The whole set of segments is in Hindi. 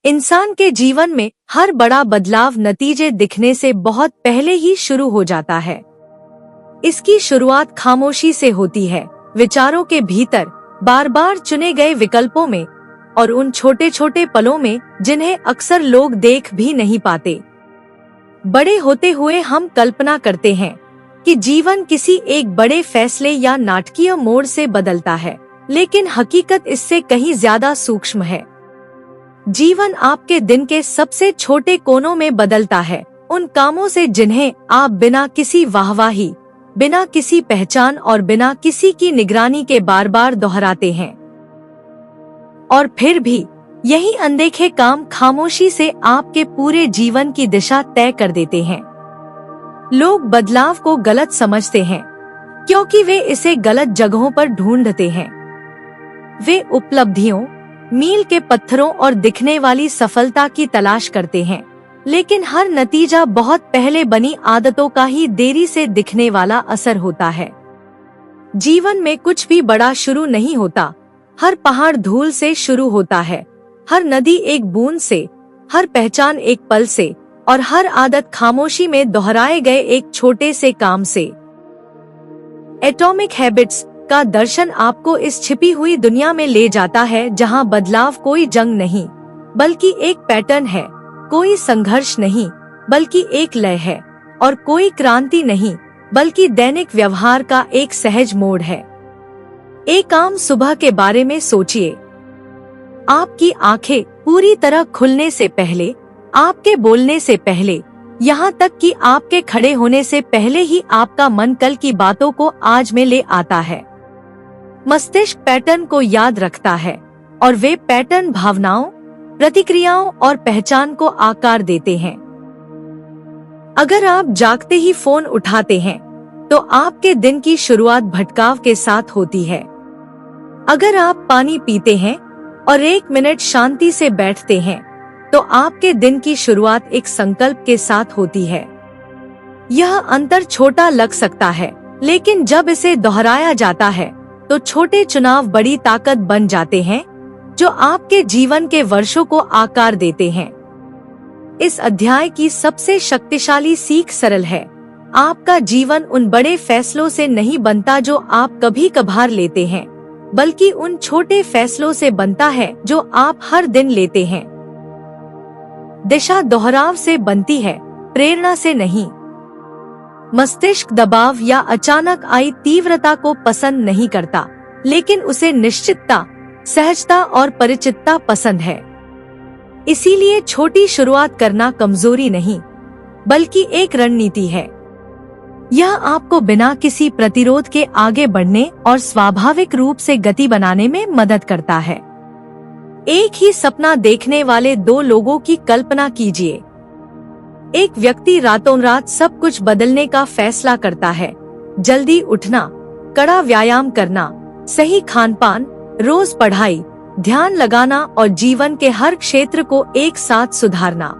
इंसान के जीवन में हर बड़ा बदलाव नतीजे दिखने से बहुत पहले ही शुरू हो जाता है। इसकी शुरुआत खामोशी से होती है, विचारों के भीतर, बार बार चुने गए विकल्पों में और उन छोटे छोटे पलों में जिन्हें अक्सर लोग देख भी नहीं पाते। बड़े होते हुए हम कल्पना करते हैं कि जीवन किसी एक बड़े फैसले या नाटकीय मोड़ से बदलता है, लेकिन हकीकत इससे कहीं ज्यादा सूक्ष्म है। जीवन आपके दिन के सबसे छोटे कोनों में बदलता है, उन कामों से जिन्हें आप बिना किसी वाहवाही, बिना किसी पहचान और बिना किसी की निगरानी के बार बार दोहराते हैं। और फिर भी यही अनदेखे काम खामोशी से आपके पूरे जीवन की दिशा तय कर देते हैं। लोग बदलाव को गलत समझते हैं क्योंकि वे इसे गलत जगहों पर ढूंढते हैं। वे उपलब्धियों, मील के पत्थरों और दिखने वाली सफलता की तलाश करते हैं, लेकिन हर नतीजा बहुत पहले बनी आदतों का ही देरी से दिखने वाला असर होता है। जीवन में कुछ भी बड़ा शुरू नहीं होता। हर पहाड़ धूल से शुरू होता है, हर नदी एक बूंद से, हर पहचान एक पल से और हर आदत खामोशी में दोहराए गए एक छोटे से काम से। एटॉमिक हैबिट्स का दर्शन आपको इस छिपी हुई दुनिया में ले जाता है जहां बदलाव कोई जंग नहीं बल्कि एक पैटर्न है, कोई संघर्ष नहीं बल्कि एक लय है और कोई क्रांति नहीं बल्कि दैनिक व्यवहार का एक सहज मोड़ है। एक आम सुबह के बारे में सोचिए। आपकी आंखें पूरी तरह खुलने से पहले, आपके बोलने से पहले, यहाँ तक कि आपके खड़े होने से पहले ही आपका मन कल की बातों को आज में ले आता है। मस्तिष्क पैटर्न को याद रखता है और वे पैटर्न भावनाओं, प्रतिक्रियाओं और पहचान को आकार देते हैं। अगर आप जागते ही फोन उठाते हैं तो आपके दिन की शुरुआत भटकाव के साथ होती है। अगर आप पानी पीते हैं और 1 मिनट शांति से बैठते हैं तो आपके दिन की शुरुआत एक संकल्प के साथ होती है। यह अंतर छोटा लग सकता है, लेकिन जब इसे दोहराया जाता है तो छोटे चुनाव बड़ी ताकत बन जाते हैं जो आपके जीवन के वर्षों को आकार देते हैं। इस अध्याय की सबसे शक्तिशाली सीख सरल है। आपका जीवन उन बड़े फैसलों से नहीं बनता जो आप कभी कभार लेते हैं, बल्कि उन छोटे फैसलों से बनता है जो आप हर दिन लेते हैं। दिशा दोहराव से बनती है, प्रेरणा से नहीं। मस्तिष्क दबाव या अचानक आई तीव्रता को पसंद नहीं करता, लेकिन उसे निश्चितता, सहजता और परिचितता पसंद है। इसीलिए छोटी शुरुआत करना कमजोरी नहीं, बल्कि एक रणनीति है। यह आपको बिना किसी प्रतिरोध के आगे बढ़ने और स्वाभाविक रूप से गति बनाने में मदद करता है। एक ही सपना देखने वाले 2 लोगों की कल्पना कीजिए। एक व्यक्ति रातों रात सब कुछ बदलने का फैसला करता है, जल्दी उठना, कड़ा व्यायाम करना, सही खानपान, रोज पढ़ाई, ध्यान लगाना और जीवन के हर क्षेत्र को एक साथ सुधारना।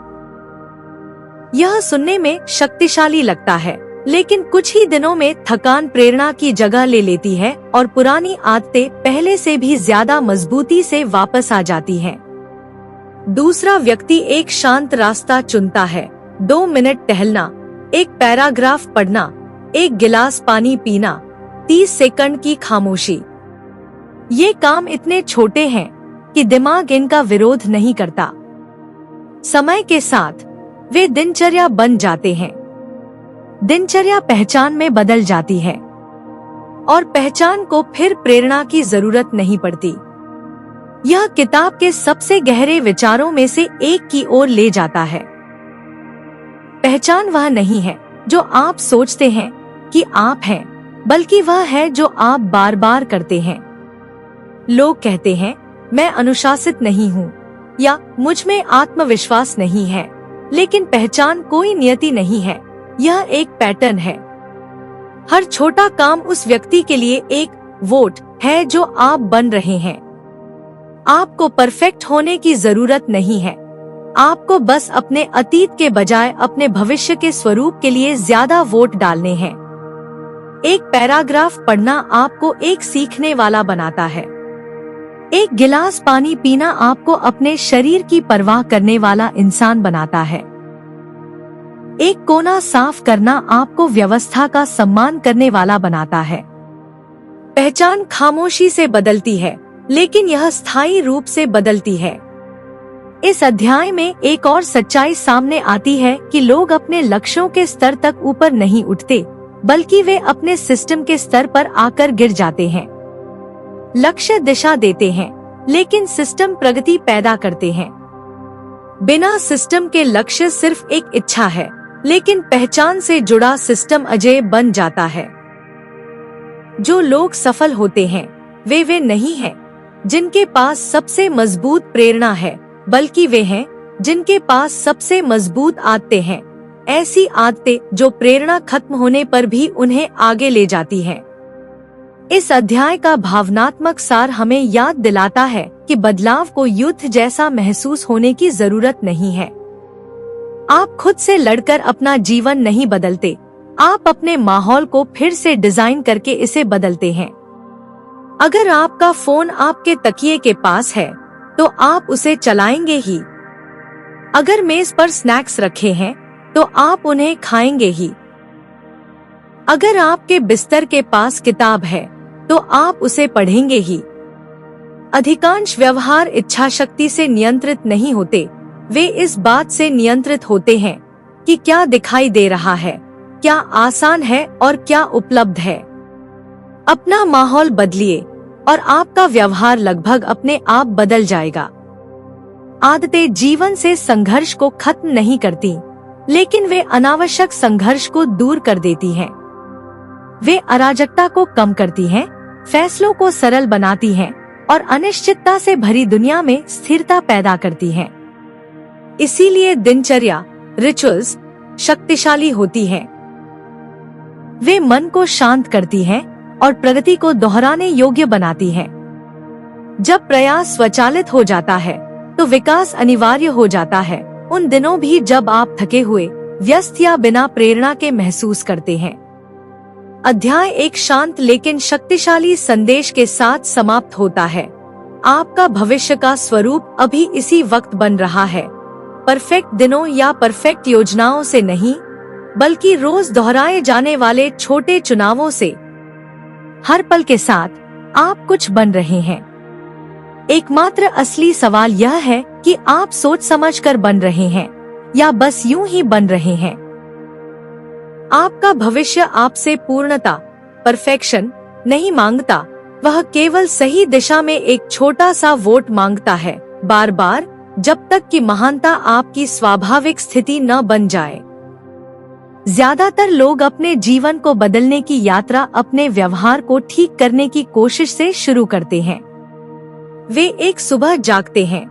यह सुनने में शक्तिशाली लगता है, लेकिन कुछ ही दिनों में थकान प्रेरणा की जगह ले लेती है और पुरानी आदतें पहले से भी ज्यादा मजबूती से वापस आ जाती हैं। दूसरा व्यक्ति एक शांत रास्ता चुनता है, 2 मिनट टहलना, एक पैराग्राफ पढ़ना, 1 गिलास पानी पीना, 30 सेकंड की खामोशी। ये काम इतने छोटे हैं कि दिमाग इनका विरोध नहीं करता। समय के साथ वे दिनचर्या बन जाते हैं। दिनचर्या पहचान में बदल जाती है और पहचान को फिर प्रेरणा की जरूरत नहीं पड़ती। यह किताब के सबसे गहरे विचारों में से एक की ओर ले जाता है। पहचान वह नहीं है जो आप सोचते हैं कि आप हैं, बल्कि वह है जो आप बार बार करते हैं। लोग कहते हैं, मैं अनुशासित नहीं हूँ या मुझ में आत्मविश्वास नहीं है, लेकिन पहचान कोई नियति नहीं है, यह एक पैटर्न है। हर छोटा काम उस व्यक्ति के लिए एक वोट है जो आप बन रहे हैं। आपको परफेक्ट होने की जरूरत नहीं है, आपको बस अपने अतीत के बजाय अपने भविष्य के स्वरूप के लिए ज्यादा वोट डालने हैं। एक पैराग्राफ पढ़ना आपको एक सीखने वाला बनाता है। एक गिलास पानी पीना आपको अपने शरीर की परवाह करने वाला इंसान बनाता है। एक कोना साफ करना आपको व्यवस्था का सम्मान करने वाला बनाता है। पहचान खामोशी से बदलती है, लेकिन यह स्थायी रूप से बदलती है। इस अध्याय में एक और सच्चाई सामने आती है कि लोग अपने लक्ष्यों के स्तर तक ऊपर नहीं उठते, बल्कि वे अपने सिस्टम के स्तर पर आकर गिर जाते हैं। लक्ष्य दिशा देते हैं, लेकिन सिस्टम प्रगति पैदा करते हैं। बिना सिस्टम के लक्ष्य सिर्फ एक इच्छा है, लेकिन पहचान से जुड़ा सिस्टम अजेय बन जाता है। जो लोग सफल होते हैं वे नहीं हैं जिनके पास सबसे मजबूत प्रेरणा है, बल्कि वे हैं जिनके पास सबसे मजबूत आदतें हैं। ऐसी आदतें जो प्रेरणा खत्म होने पर भी उन्हें आगे ले जाती हैं। इस अध्याय का भावनात्मक सार हमें याद दिलाता है कि बदलाव को युद्ध जैसा महसूस होने की जरूरत नहीं है। आप खुद से लड़कर अपना जीवन नहीं बदलते, आप अपने माहौल को फिर से डिजाइन करके इसे बदलते हैं। अगर आपका फोन आपके तकिए के पास है, तो आप उसे चलाएंगे ही। अगर मेज पर स्नैक्स रखे हैं, तो आप उन्हें खाएंगे ही। अगर आपके बिस्तर के पास किताब है, तो आप उसे पढ़ेंगे ही। अधिकांश व्यवहार इच्छा शक्ति से नियंत्रित नहीं होते, वे इस बात से नियंत्रित होते हैं कि क्या दिखाई दे रहा है, क्या आसान है और क्या उपलब्ध है। अपना माहौल बदलिए और आपका व्यवहार लगभग अपने आप बदल जाएगा। आदतें जीवन से संघर्ष को खत्म नहीं करती, लेकिन वे अनावश्यक संघर्ष को दूर कर देती हैं। वे अराजकता को कम करती हैं, फैसलों को सरल बनाती हैं और अनिश्चितता से भरी दुनिया में स्थिरता पैदा करती हैं। इसीलिए दिनचर्या, रिचुअल्स शक्तिशाली होती हैं। वे मन को शांत करती हैं और प्रगति को दोहराने योग्य बनाती हैं। जब प्रयास स्वचालित हो जाता है, तो विकास अनिवार्य हो जाता है। उन दिनों भी जब आप थके हुए, व्यस्त या बिना प्रेरणा के महसूस करते हैं। अध्याय एक शांत लेकिन शक्तिशाली संदेश के साथ समाप्त होता है। आपका भविष्य का स्वरूप अभी इसी वक्त बन रहा है, परफेक्ट दिनों या परफेक्ट योजनाओं से नहीं, बल्कि रोज दोहराए जाने वाले छोटे चुनावों से। हर पल के साथ आप कुछ बन रहे हैं। एकमात्र असली सवाल यह है कि आप सोच समझकर बन रहे हैं या बस यूं ही बन रहे हैं। आपका भविष्य आपसे पूर्णता, परफेक्शन नहीं मांगता, वह केवल सही दिशा में एक छोटा सा वोट मांगता है, बार बार, जब तक कि महानता आपकी स्वाभाविक स्थिति न बन जाए। ज्यादातर लोग अपने जीवन को बदलने की यात्रा अपने व्यवहार को ठीक करने की कोशिश से शुरू करते हैं। वे एक सुबह जागते हैं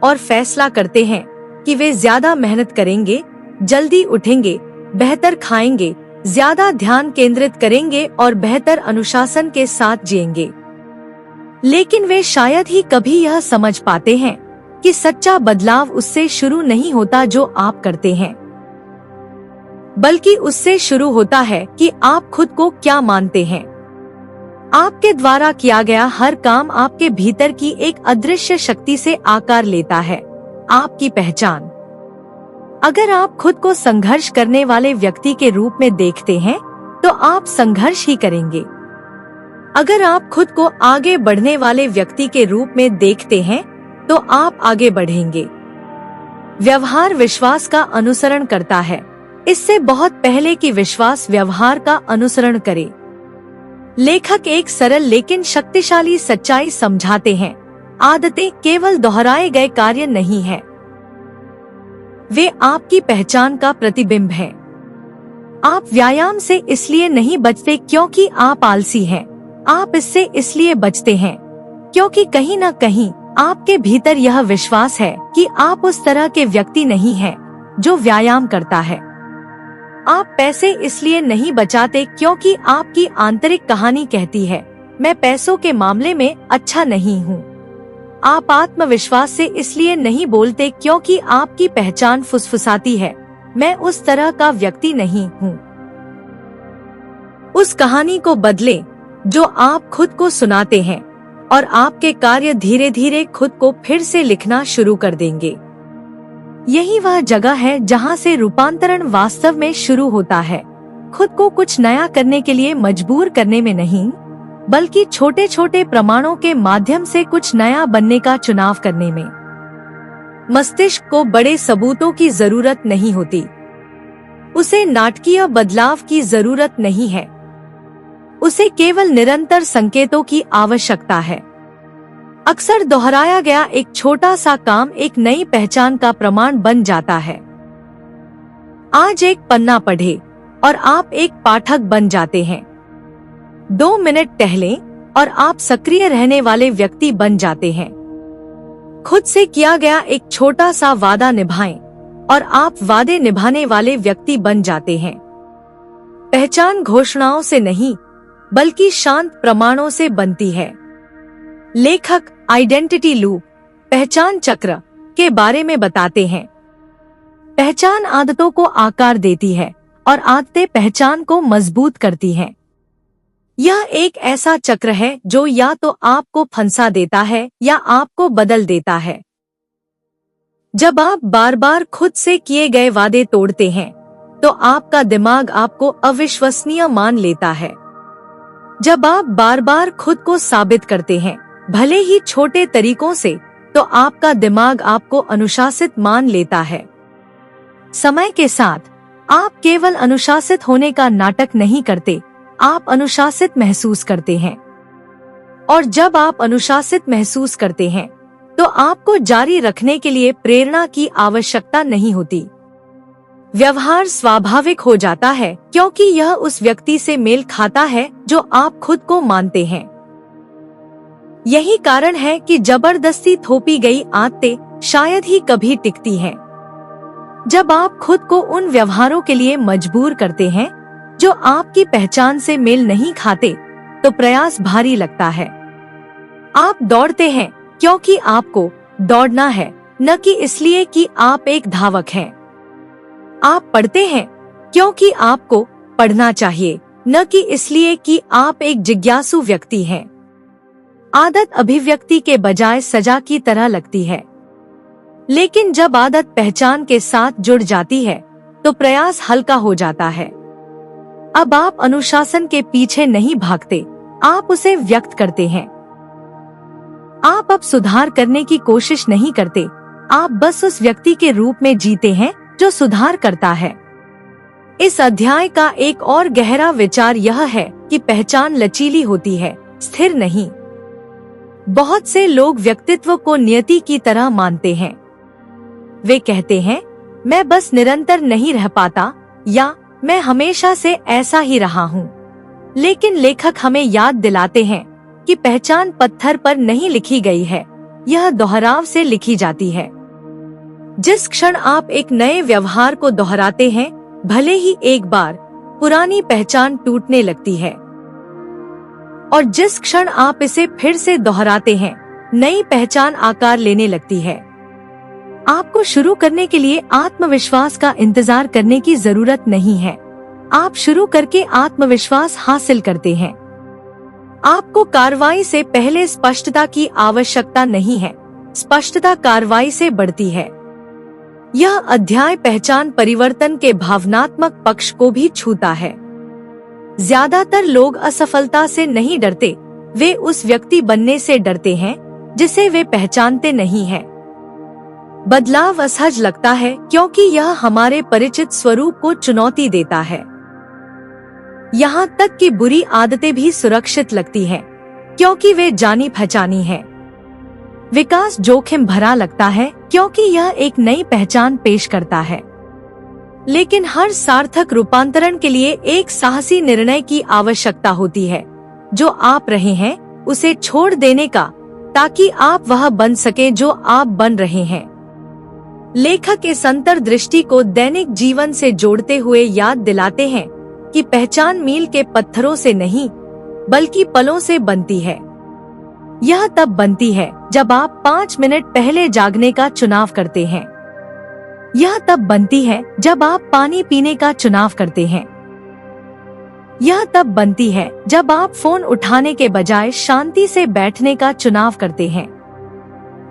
और फैसला करते हैं कि वे ज्यादा मेहनत करेंगे, जल्दी उठेंगे, बेहतर खाएंगे, ज्यादा ध्यान केंद्रित करेंगे और बेहतर अनुशासन के साथ जिएंगे। लेकिन वे शायद ही कभी यह समझ पाते हैं कि सच्चा बदलाव उससे शुरू नहीं होता जो आप करते हैं, बल्कि उससे शुरू होता है कि आप खुद को क्या मानते हैं। आपके द्वारा किया गया हर काम आपके भीतर की एक अदृश्य शक्ति से आकार लेता है, आपकी पहचान। अगर आप खुद को संघर्ष करने वाले व्यक्ति के रूप में देखते हैं, तो आप संघर्ष ही करेंगे। अगर आप खुद को आगे बढ़ने वाले व्यक्ति के रूप में देखते हैं, तो आप आगे बढ़ेंगे। व्यवहार विश्वास का अनुसरण करता है, इससे बहुत पहले कि विश्वास व्यवहार का अनुसरण करे। लेखक एक सरल लेकिन शक्तिशाली सच्चाई समझाते हैं, आदतें केवल दोहराए गए कार्य नहीं है, वे आपकी पहचान का प्रतिबिंब हैं। आप व्यायाम से इसलिए नहीं बचते क्योंकि आप आलसी हैं, आप इससे इसलिए बचते हैं क्योंकि कहीं न कहीं आपके भीतर यह विश्वास है कि आप उस तरह के व्यक्ति नहीं हैं जो व्यायाम करता है। आप पैसे इसलिए नहीं बचाते क्योंकि आपकी आंतरिक कहानी कहती है, मैं पैसों के मामले में अच्छा नहीं हूँ। आप आत्मविश्वास से इसलिए नहीं बोलते क्योंकि आपकी पहचान फुसफुसाती है, मैं उस तरह का व्यक्ति नहीं हूँ। उस कहानी को बदलें जो आप खुद को सुनाते हैं। और आपके कार्य धीरे धीरे खुद को फिर से लिखना शुरू कर देंगे। यही वह जगह है जहाँ से रूपांतरण वास्तव में शुरू होता है, खुद को कुछ नया करने के लिए मजबूर करने में नहीं, बल्कि छोटे छोटे प्रमाणों के माध्यम से कुछ नया बनने का चुनाव करने में। मस्तिष्क को बड़े सबूतों की जरूरत नहीं होती, उसे नाटकीय बदलाव की जरूरत नहीं है, उसे केवल निरंतर संकेतों की आवश्यकता है। अक्सर दोहराया गया एक छोटा सा काम एक नई पहचान का प्रमाण बन जाता है। आज एक पन्ना पढ़े और आप एक पाठक बन जाते हैं। 2 मिनट टहलें और आप सक्रिय रहने वाले व्यक्ति बन जाते हैं। खुद से किया गया एक छोटा सा वादा निभाएं और आप वादे निभाने वाले व्यक्ति बन जाते हैं। पहचान घोषणाओं से नहीं, बल्कि शांत प्रमाणों से बनती है। लेखक आइडेंटिटी लूप, पहचान चक्र के बारे में बताते हैं। पहचान आदतों को आकार देती है और आदतें पहचान को मजबूत करती हैं। यह एक ऐसा चक्र है जो या तो आपको फंसा देता है या आपको बदल देता है। जब आप बार बार खुद से किए गए वादे तोड़ते हैं, तो आपका दिमाग आपको अविश्वसनीय मान लेता है। जब आप बार बार खुद को साबित करते हैं, भले ही छोटे तरीकों से, तो आपका दिमाग आपको अनुशासित मान लेता है। समय के साथ आप केवल अनुशासित होने का नाटक नहीं करते, आप अनुशासित महसूस करते हैं। और जब आप अनुशासित महसूस करते हैं, तो आपको जारी रखने के लिए प्रेरणा की आवश्यकता नहीं होती। व्यवहार स्वाभाविक हो जाता है क्योंकि यह उस व्यक्ति से मेल खाता है जो आप खुद को मानते हैं। यही कारण है कि जबरदस्ती थोपी गई आदतें शायद ही कभी टिकती हैं। जब आप खुद को उन व्यवहारों के लिए मजबूर करते हैं जो आपकी पहचान से मेल नहीं खाते, तो प्रयास भारी लगता है। आप दौड़ते हैं क्योंकि आपको दौड़ना है, न कि इसलिए कि आप एक धावक हैं। आप पढ़ते हैं क्योंकि आपको पढ़ना चाहिए, न कि इसलिए कि आप एक जिज्ञासु व्यक्ति हैं। आदत अभिव्यक्ति के बजाय सजा की तरह लगती है, लेकिन जब आदत पहचान के साथ जुड़ जाती है, तो प्रयास हल्का हो जाता है। अब आप अनुशासन के पीछे नहीं भागते, आप उसे व्यक्त करते हैं। आप अब सुधार करने की कोशिश नहीं करते, आप बस उस व्यक्ति के रूप में जीते हैं जो सुधार करता है। इस अध्याय का एक और गहरा विचार यह है कि पहचान लचीली होती है, स्थिर नहीं। बहुत से लोग व्यक्तित्व को नियति की तरह मानते हैं। वे कहते हैं, मैं बस निरंतर नहीं रह पाता, या मैं हमेशा से ऐसा ही रहा हूँ। लेकिन लेखक हमें याद दिलाते हैं कि पहचान पत्थर पर नहीं लिखी गई है, यह दोहराव से लिखी जाती है। जिस क्षण आप एक नए व्यवहार को दोहराते हैं, भले ही एक बार, पुरानी पहचान टूटने लगती है। और जिस क्षण आप इसे फिर से दोहराते हैं, नई पहचान आकार लेने लगती है। आपको शुरू करने के लिए आत्मविश्वास का इंतजार करने की जरूरत नहीं है, आप शुरू करके आत्मविश्वास हासिल करते हैं। आपको कार्रवाई से पहले स्पष्टता की आवश्यकता नहीं है, स्पष्टता कार्रवाई से बढ़ती है। यह अध्याय पहचान परिवर्तन के भावनात्मक पक्ष को भी छूता है। ज्यादातर लोग असफलता से नहीं डरते, वे उस व्यक्ति बनने से डरते हैं जिसे वे पहचानते नहीं हैं। बदलाव असहज लगता है क्योंकि यह हमारे परिचित स्वरूप को चुनौती देता है। यहाँ तक कि बुरी आदतें भी सुरक्षित लगती हैं, क्योंकि वे जानी पहचानी हैं। विकास जोखिम भरा लगता है क्योंकि यह एक नई पहचान पेश करता है। लेकिन हर सार्थक रूपांतरण के लिए एक साहसी निर्णय की आवश्यकता होती है। जो आप रहे हैं उसे छोड़ देने का, ताकि आप वह बन सके जो आप बन रहे हैं। लेखक इस अंतर्दृष्टि को दैनिक जीवन से जोड़ते हुए याद दिलाते हैं कि पहचान मील के पत्थरों से नहीं, बल्कि पलों से बनती है। यह तब बनती है जब आप 5 मिनट पहले जागने का चुनाव करते हैं। यह तब बनती है जब आप पानी पीने का चुनाव करते हैं। यह तब बनती है जब आप फोन उठाने के बजाय शांति से बैठने का चुनाव करते हैं।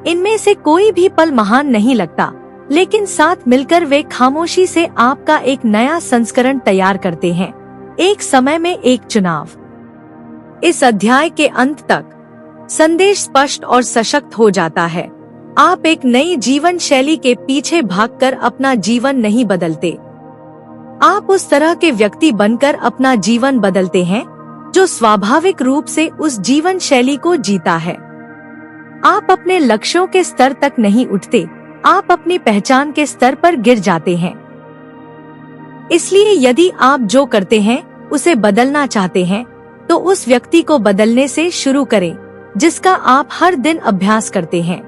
इनमें से कोई भी पल महान नहीं लगता, लेकिन साथ मिलकर वे खामोशी से आपका एक नया संस्करण तैयार करते हैं। एक समय में एक चुनाव। इस अध्याय के अंत तक संदेश स्पष्ट और सशक्त हो जाता है। आप एक नई जीवन शैली के पीछे भागकर अपना जीवन नहीं बदलते। आप उस तरह के व्यक्ति बनकर अपना जीवन बदलते हैं जो स्वाभाविक रूप से उस जीवन शैली को जीता है। आप अपने लक्ष्यों के स्तर तक नहीं उठते, आप अपनी पहचान के स्तर पर गिर जाते हैं। इसलिए यदि आप जो करते हैं उसे बदलना चाहते हैं, तो उस व्यक्ति को बदलने से शुरू करें जिसका आप हर दिन अभ्यास करते हैं।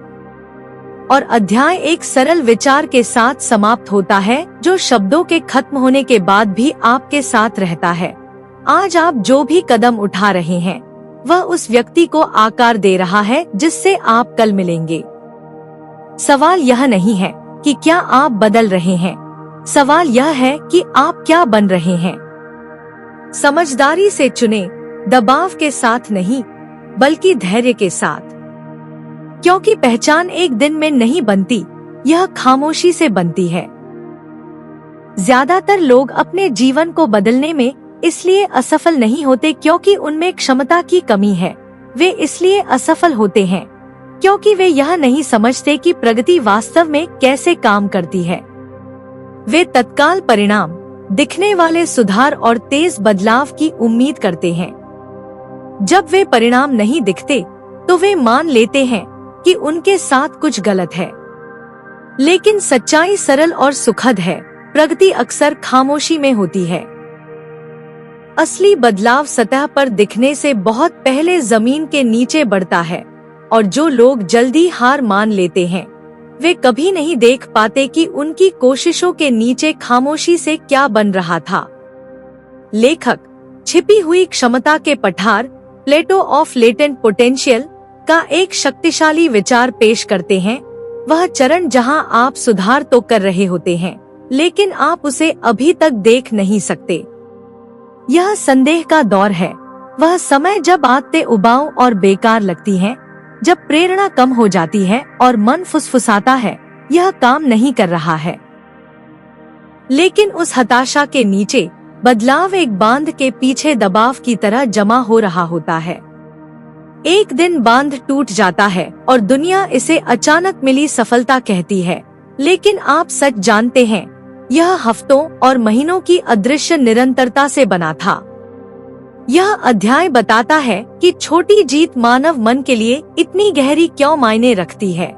और अध्याय एक सरल विचार के साथ समाप्त होता है जो शब्दों के खत्म होने के बाद भी आपके साथ रहता है। आज आप जो भी कदम उठा रहे हैं वह उस व्यक्ति को आकार दे रहा है जिससे आप कल मिलेंगे। सवाल यह नहीं है कि क्या आप बदल रहे हैं, सवाल यह है कि आप क्या बन रहे हैं। समझदारी से चुने, दबाव के साथ नहीं, बल्कि धैर्य के साथ। क्योंकि पहचान एक दिन में नहीं बनती, यह खामोशी से बनती है। ज्यादातर लोग अपने जीवन को बदलने में इसलिए असफल नहीं होते क्योंकि उनमें क्षमता की कमी है। वे इसलिए असफल होते हैं क्योंकि वे यह नहीं समझते कि प्रगति वास्तव में कैसे काम करती है। वे तत्काल परिणाम, दिखने वाले सुधार और तेज बदलाव की उम्मीद करते हैं। जब वे परिणाम नहीं दिखते तो वे मान लेते हैं कि उनके साथ कुछ गलत है। लेकिन सच्चाई सरल और सुखद है। प्रगति अक्सर खामोशी में होती है। असली बदलाव सतह पर दिखने से बहुत पहले जमीन के नीचे बढ़ता है, और जो लोग जल्दी हार मान लेते हैं वे कभी नहीं देख पाते कि उनकी कोशिशों के नीचे खामोशी से क्या बन रहा था। लेखक छिपी हुई क्षमता के पठार, प्लेटो ऑफ लेटेंट पोटेंशियल का एक शक्तिशाली विचार पेश करते हैं। वह चरण जहां आप सुधार तो कर रहे होते हैं, लेकिन आप उसे अभी तक देख नहीं सकते। यह संदेह का दौर है, वह समय जब आदतें उबाऊ और बेकार लगती हैं, जब प्रेरणा कम हो जाती है और मन फुसफुसाता है, यह काम नहीं कर रहा है। लेकिन उस हताशा के नीचे बदलाव एक बांध के पीछे दबाव की तरह जमा हो रहा होता है। एक दिन बांध टूट जाता है और दुनिया इसे अचानक मिली सफलता कहती है, लेकिन आप सच जानते हैं यह हफ्तों और महीनों की अदृश्य निरंतरता से बना था। यह अध्याय बताता है कि छोटी जीत मानव मन के लिए इतनी गहरी क्यों मायने रखती है।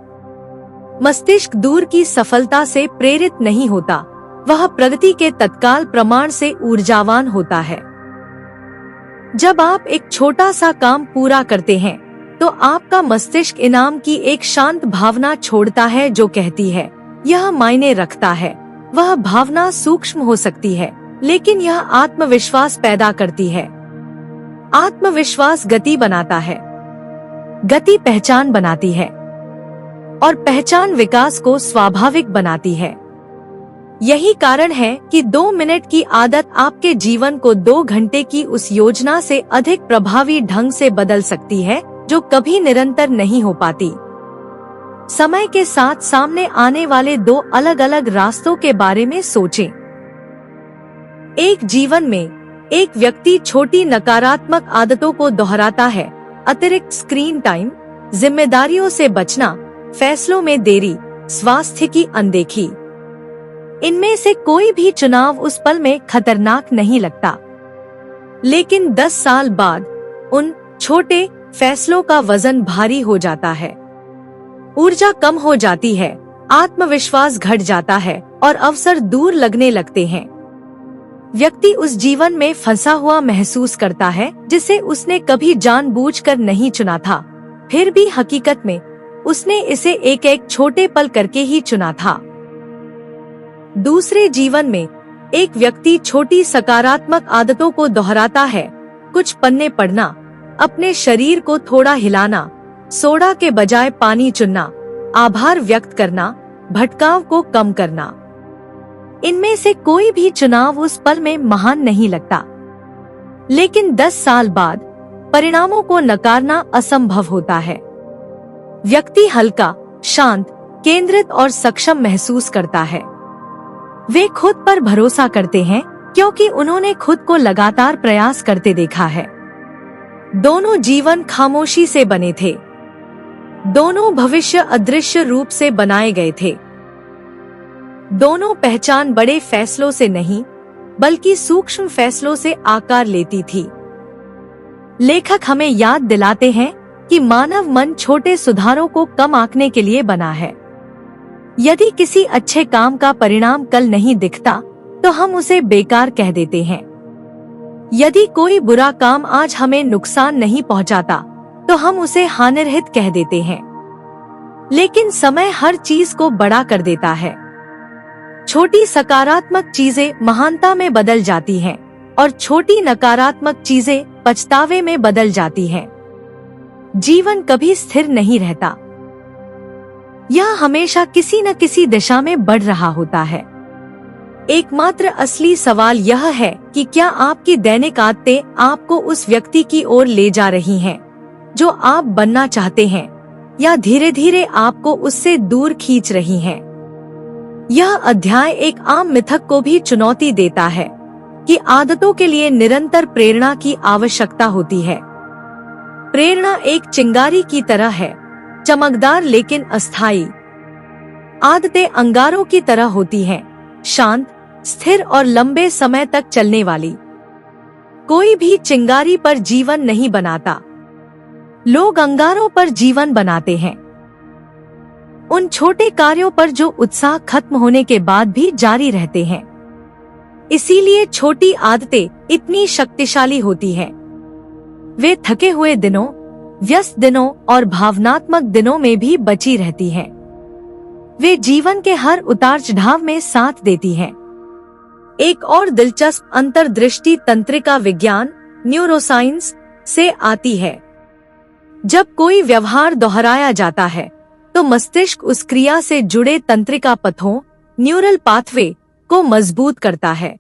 मस्तिष्क दूर की सफलता से प्रेरित नहीं होता, वह प्रगति के तत्काल प्रमाण से ऊर्जावान होता है। जब आप एक छोटा सा काम पूरा करते हैं तो आपका मस्तिष्क इनाम की एक शांत भावना छोड़ता है जो कहती है यह मायने रखता है। वह भावना सूक्ष्म हो सकती है, लेकिन यह आत्मविश्वास पैदा करती है। आत्मविश्वास गति बनाता है, गति पहचान बनाती है, और पहचान विकास को स्वाभाविक बनाती है। यही कारण है कि 2 मिनट की आदत आपके जीवन को 2 घंटे की उस योजना से अधिक प्रभावी ढंग से बदल सकती है जो कभी निरंतर नहीं हो पाती। समय के साथ सामने आने वाले 2 अलग अलग रास्तों के बारे में सोचें। एक जीवन में एक व्यक्ति छोटी नकारात्मक आदतों को दोहराता है, अतिरिक्त स्क्रीन टाइम, जिम्मेदारियों से बचना, फैसलों में देरी, स्वास्थ्य की अनदेखी। इनमें से कोई भी चुनाव उस पल में खतरनाक नहीं लगता, लेकिन 10 साल बाद उन छोटे फैसलों का वजन भारी हो जाता है। ऊर्जा कम हो जाती है, आत्मविश्वास घट जाता है और अवसर दूर लगने लगते हैं। व्यक्ति उस जीवन में फंसा हुआ महसूस करता है जिसे उसने कभी जानबूझकर नहीं चुना था, फिर भी हकीकत में उसने इसे एक एक छोटे पल करके ही चुना था। दूसरे जीवन में एक व्यक्ति छोटी सकारात्मक आदतों को दोहराता है, कुछ पन्ने पढ़ना, अपने शरीर को थोड़ा हिलाना, सोडा के बजाय पानी चुनना, आभार व्यक्त करना, भटकाव को कम करना। इनमें से कोई भी चुनाव उस पल में महान नहीं लगता, लेकिन 10 साल बाद परिणामों को नकारना असंभव होता है। व्यक्ति हल्का, शांत, केंद्रित और सक्षम महसूस करता है। वे खुद पर भरोसा करते हैं क्योंकि उन्होंने खुद को लगातार प्रयास करते देखा है। दोनों जीवन खामोशी से बने थे। दोनों भविष्य अदृश्य रूप से बनाए गए थे। दोनों पहचान बड़े फैसलों से नहीं, बल्कि सूक्ष्म फैसलों से आकार लेती थी। लेखक हमें याद दिलाते हैं कि मानव मन छोटे सुधारों को कम आंकने के लिए बना है। यदि किसी अच्छे काम का परिणाम कल नहीं दिखता, तो हम उसे बेकार कह देते हैं। यदि कोई बुरा काम आज हमें नुकसान नहीं पहुंचाता, तो हम उसे हानिरहित कह देते हैं। लेकिन समय हर चीज को बड़ा कर देता है। छोटी सकारात्मक चीजें महानता में बदल जाती हैं और छोटी नकारात्मक चीजें पछतावे में बदल जाती हैं। जीवन कभी स्थिर नहीं रहता। यह हमेशा किसी न किसी दिशा में बढ़ रहा होता है। एकमात्र असली सवाल यह है कि क्या आपकी दैनिक आदतें आपको उस व्यक्ति की ओर ले जा रही हैं जो आप बनना चाहते हैं, या धीरे धीरे आपको उससे दूर खींच रही हैं। यह अध्याय एक आम मिथक को भी चुनौती देता है कि आदतों के लिए निरंतर प्रेरणा की आवश्यकता होती है। प्रेरणा एक चिंगारी की तरह है, चमकदार लेकिन अस्थायी। आदतें अंगारों की तरह होती हैं, शांत, स्थिर और लंबे समय तक चलने वाली। कोई भी चिंगारी पर जीवन नहीं बनाता। लोग अंगारों पर जीवन बनाते हैं, उन छोटे कार्यों पर जो उत्साह खत्म होने के बाद भी जारी रहते हैं। इसीलिए छोटी आदतें इतनी शक्तिशाली होती हैं। वे थके हुए दिनों, व्यस्त दिनों और भावनात्मक दिनों में भी बची रहती हैं। वे जीवन के हर उतार चढ़ाव में साथ देती हैं। एक और दिलचस्प अंतर्दृष्टि तंत्रिका विज्ञान, न्यूरोसाइंस से आती है। जब कोई व्यवहार दोहराया जाता है, तो मस्तिष्क उस क्रिया से जुड़े तंत्रिका पथों, न्यूरल पाथवे को मजबूत करता है।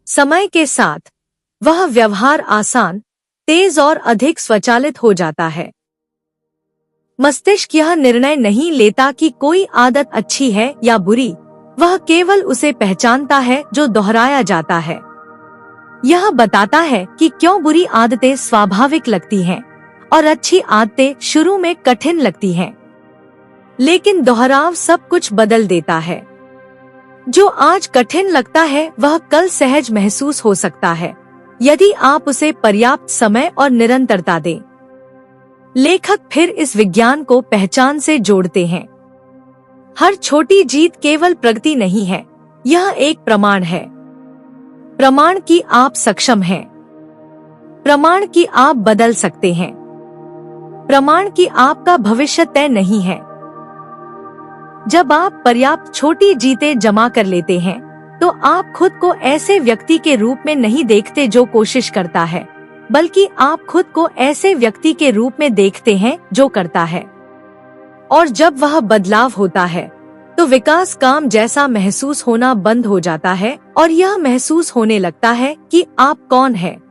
समय के साथ वह व्यवहार आसान, तेज और अधिक स्वचालित हो जाता है। मस्तिष्क यह निर्णय नहीं लेता कि कोई आदत अच्छी है या बुरी, वह केवल उसे पहचानता है जो दोहराया जाता है। यह बताता है कि क्यों बुरी आदतें स्वाभाविक लगती हैं और अच्छी आदतें शुरू में कठिन लगती हैं। लेकिन दोहराव सब कुछ बदल देता है। जो आज कठिन लगता है वह कल सहज महसूस हो सकता है, यदि आप उसे पर्याप्त समय और निरंतरता दें। लेखक फिर इस विज्ञान को पहचान से जोड़ते हैं। हर छोटी जीत केवल प्रगति नहीं है, यह एक प्रमाण है। प्रमाण कि आप सक्षम हैं, प्रमाण कि आप बदल सकते हैं, प्रमाण कि आपका भविष्य तय नहीं है। जब आप पर्याप्त छोटी जीतें जमा कर लेते हैं, तो आप खुद को ऐसे व्यक्ति के रूप में नहीं देखते जो कोशिश करता है, बल्कि आप खुद को ऐसे व्यक्ति के रूप में देखते हैं जो करता है। और जब वह बदलाव होता है, तो विकास काम जैसा महसूस होना बंद हो जाता है और यह महसूस होने लगता है कि आप कौन हैं।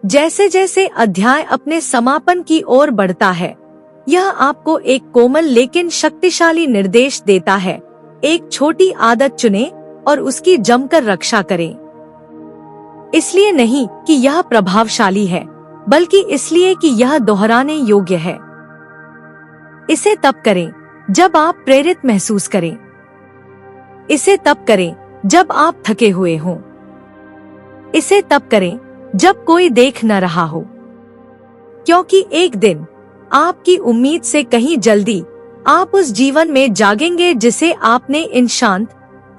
जैसे जैसे अध्याय अपने समापन की ओर बढ़ता है, यह आपको एक कोमल लेकिन शक्तिशाली निर्देश देता है। एक छोटी आदत चुनें और उसकी जमकर रक्षा करें। इसलिए नहीं कि यह प्रभावशाली है, बल्कि इसलिए कि यह दोहराने योग्य है। इसे तब करें जब आप प्रेरित महसूस करें। इसे तब करें जब आप थके हुए हों। इसे तब करें जब कोई देख न रहा हो। क्योंकि एक दिन आपकी उम्मीद से कहीं जल्दी आप उस जीवन में जागेंगे जिसे आपने इन शांत,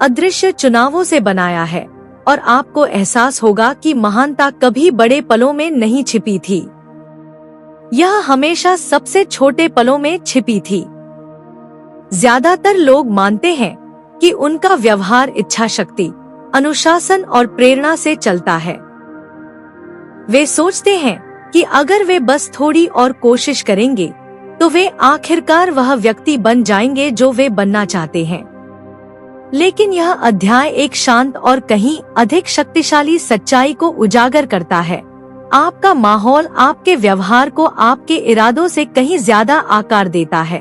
अदृश्य चुनावों से बनाया है, और आपको एहसास होगा कि महानता कभी बड़े पलों में नहीं छिपी थी। यह हमेशा सबसे छोटे पलों में छिपी थी। ज्यादातर लोग मानते हैं कि उनका व्यवहार इच्छा शक्ति, अनुशासन और प्रेरणा से चलता है। वे सोचते हैं कि अगर वे बस थोड़ी और कोशिश करेंगे, तो वे आखिरकार वह व्यक्ति बन जाएंगे जो वे बनना चाहते हैं। लेकिन यह अध्याय एक शांत और कहीं अधिक शक्तिशाली सच्चाई को उजागर करता है। आपका माहौल आपके व्यवहार को आपके इरादों से कहीं ज्यादा आकार देता है।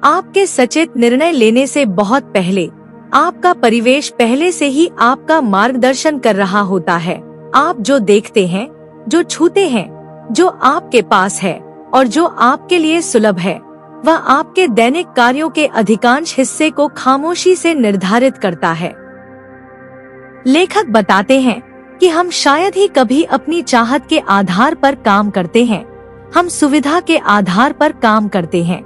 आपके सचेत निर्णय लेने से बहुत पहले आपका परिवेश पहले से ही आपका मार्गदर्शन कर रहा होता है। आप जो देखते हैं, जो छूते हैं, जो आपके पास है और जो आपके लिए सुलभ है, वह आपके दैनिक कार्यों के अधिकांश हिस्से को खामोशी से निर्धारित करता है। लेखक बताते हैं कि हम शायद ही कभी अपनी चाहत के आधार पर काम करते हैं, हम सुविधा के आधार पर काम करते हैं।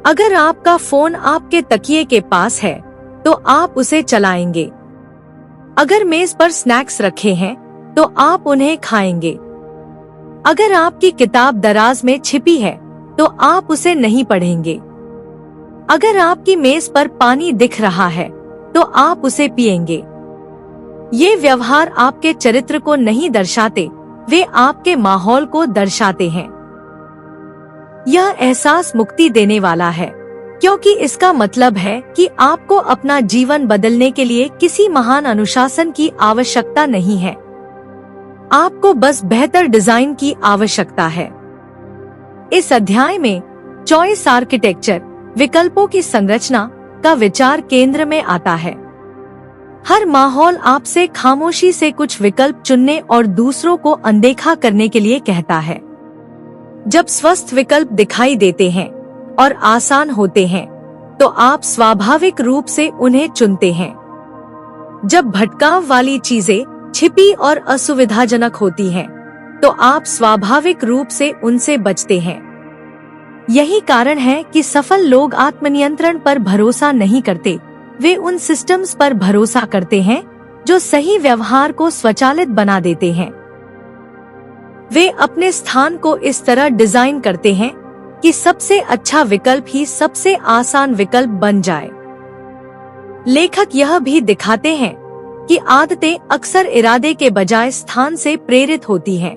अगर आपका फोन आपके तकिए के पास है तो आप उसे चलाएंगे। अगर मेज पर स्नैक्स रखे हैं तो आप उन्हें खाएंगे। अगर आपकी किताब दराज में छिपी है तो आप उसे नहीं पढ़ेंगे। अगर आपकी मेज पर पानी दिख रहा है तो आप उसे पिएंगे। ये व्यवहार आपके चरित्र को नहीं दर्शाते, वे आपके माहौल को दर्शाते हैं। यह एहसास मुक्ति देने वाला है, क्योंकि इसका मतलब है कि आपको अपना जीवन बदलने के लिए किसी महान अनुशासन की आवश्यकता नहीं है। आपको बस बेहतर डिजाइन की आवश्यकता है। इस अध्याय में चॉइस आर्किटेक्चर, विकल्पों की संरचना का विचार केंद्र में आता है। हर माहौल आपसे खामोशी से कुछ विकल्प चुनने और दूसरों को अनदेखा करने के लिए कहता है। जब स्वस्थ विकल्प दिखाई देते हैं और आसान होते हैं, तो आप स्वाभाविक रूप से उन्हें चुनते हैं। जब भटकाव वाली चीजें छिपी और असुविधाजनक होती हैं, तो आप स्वाभाविक रूप से उनसे बचते हैं। यही कारण है कि सफल लोग आत्मनियंत्रण पर भरोसा नहीं करते, वे उन सिस्टम्स पर भरोसा करते हैं जो सही व्यवहार को स्वचालित बना देते हैं। वे अपने स्थान को इस तरह डिजाइन करते हैं कि सबसे अच्छा विकल्प ही सबसे आसान विकल्प बन जाए। लेखक यह भी दिखाते हैं कि आदतें अक्सर इरादे के बजाय स्थान से प्रेरित होती हैं।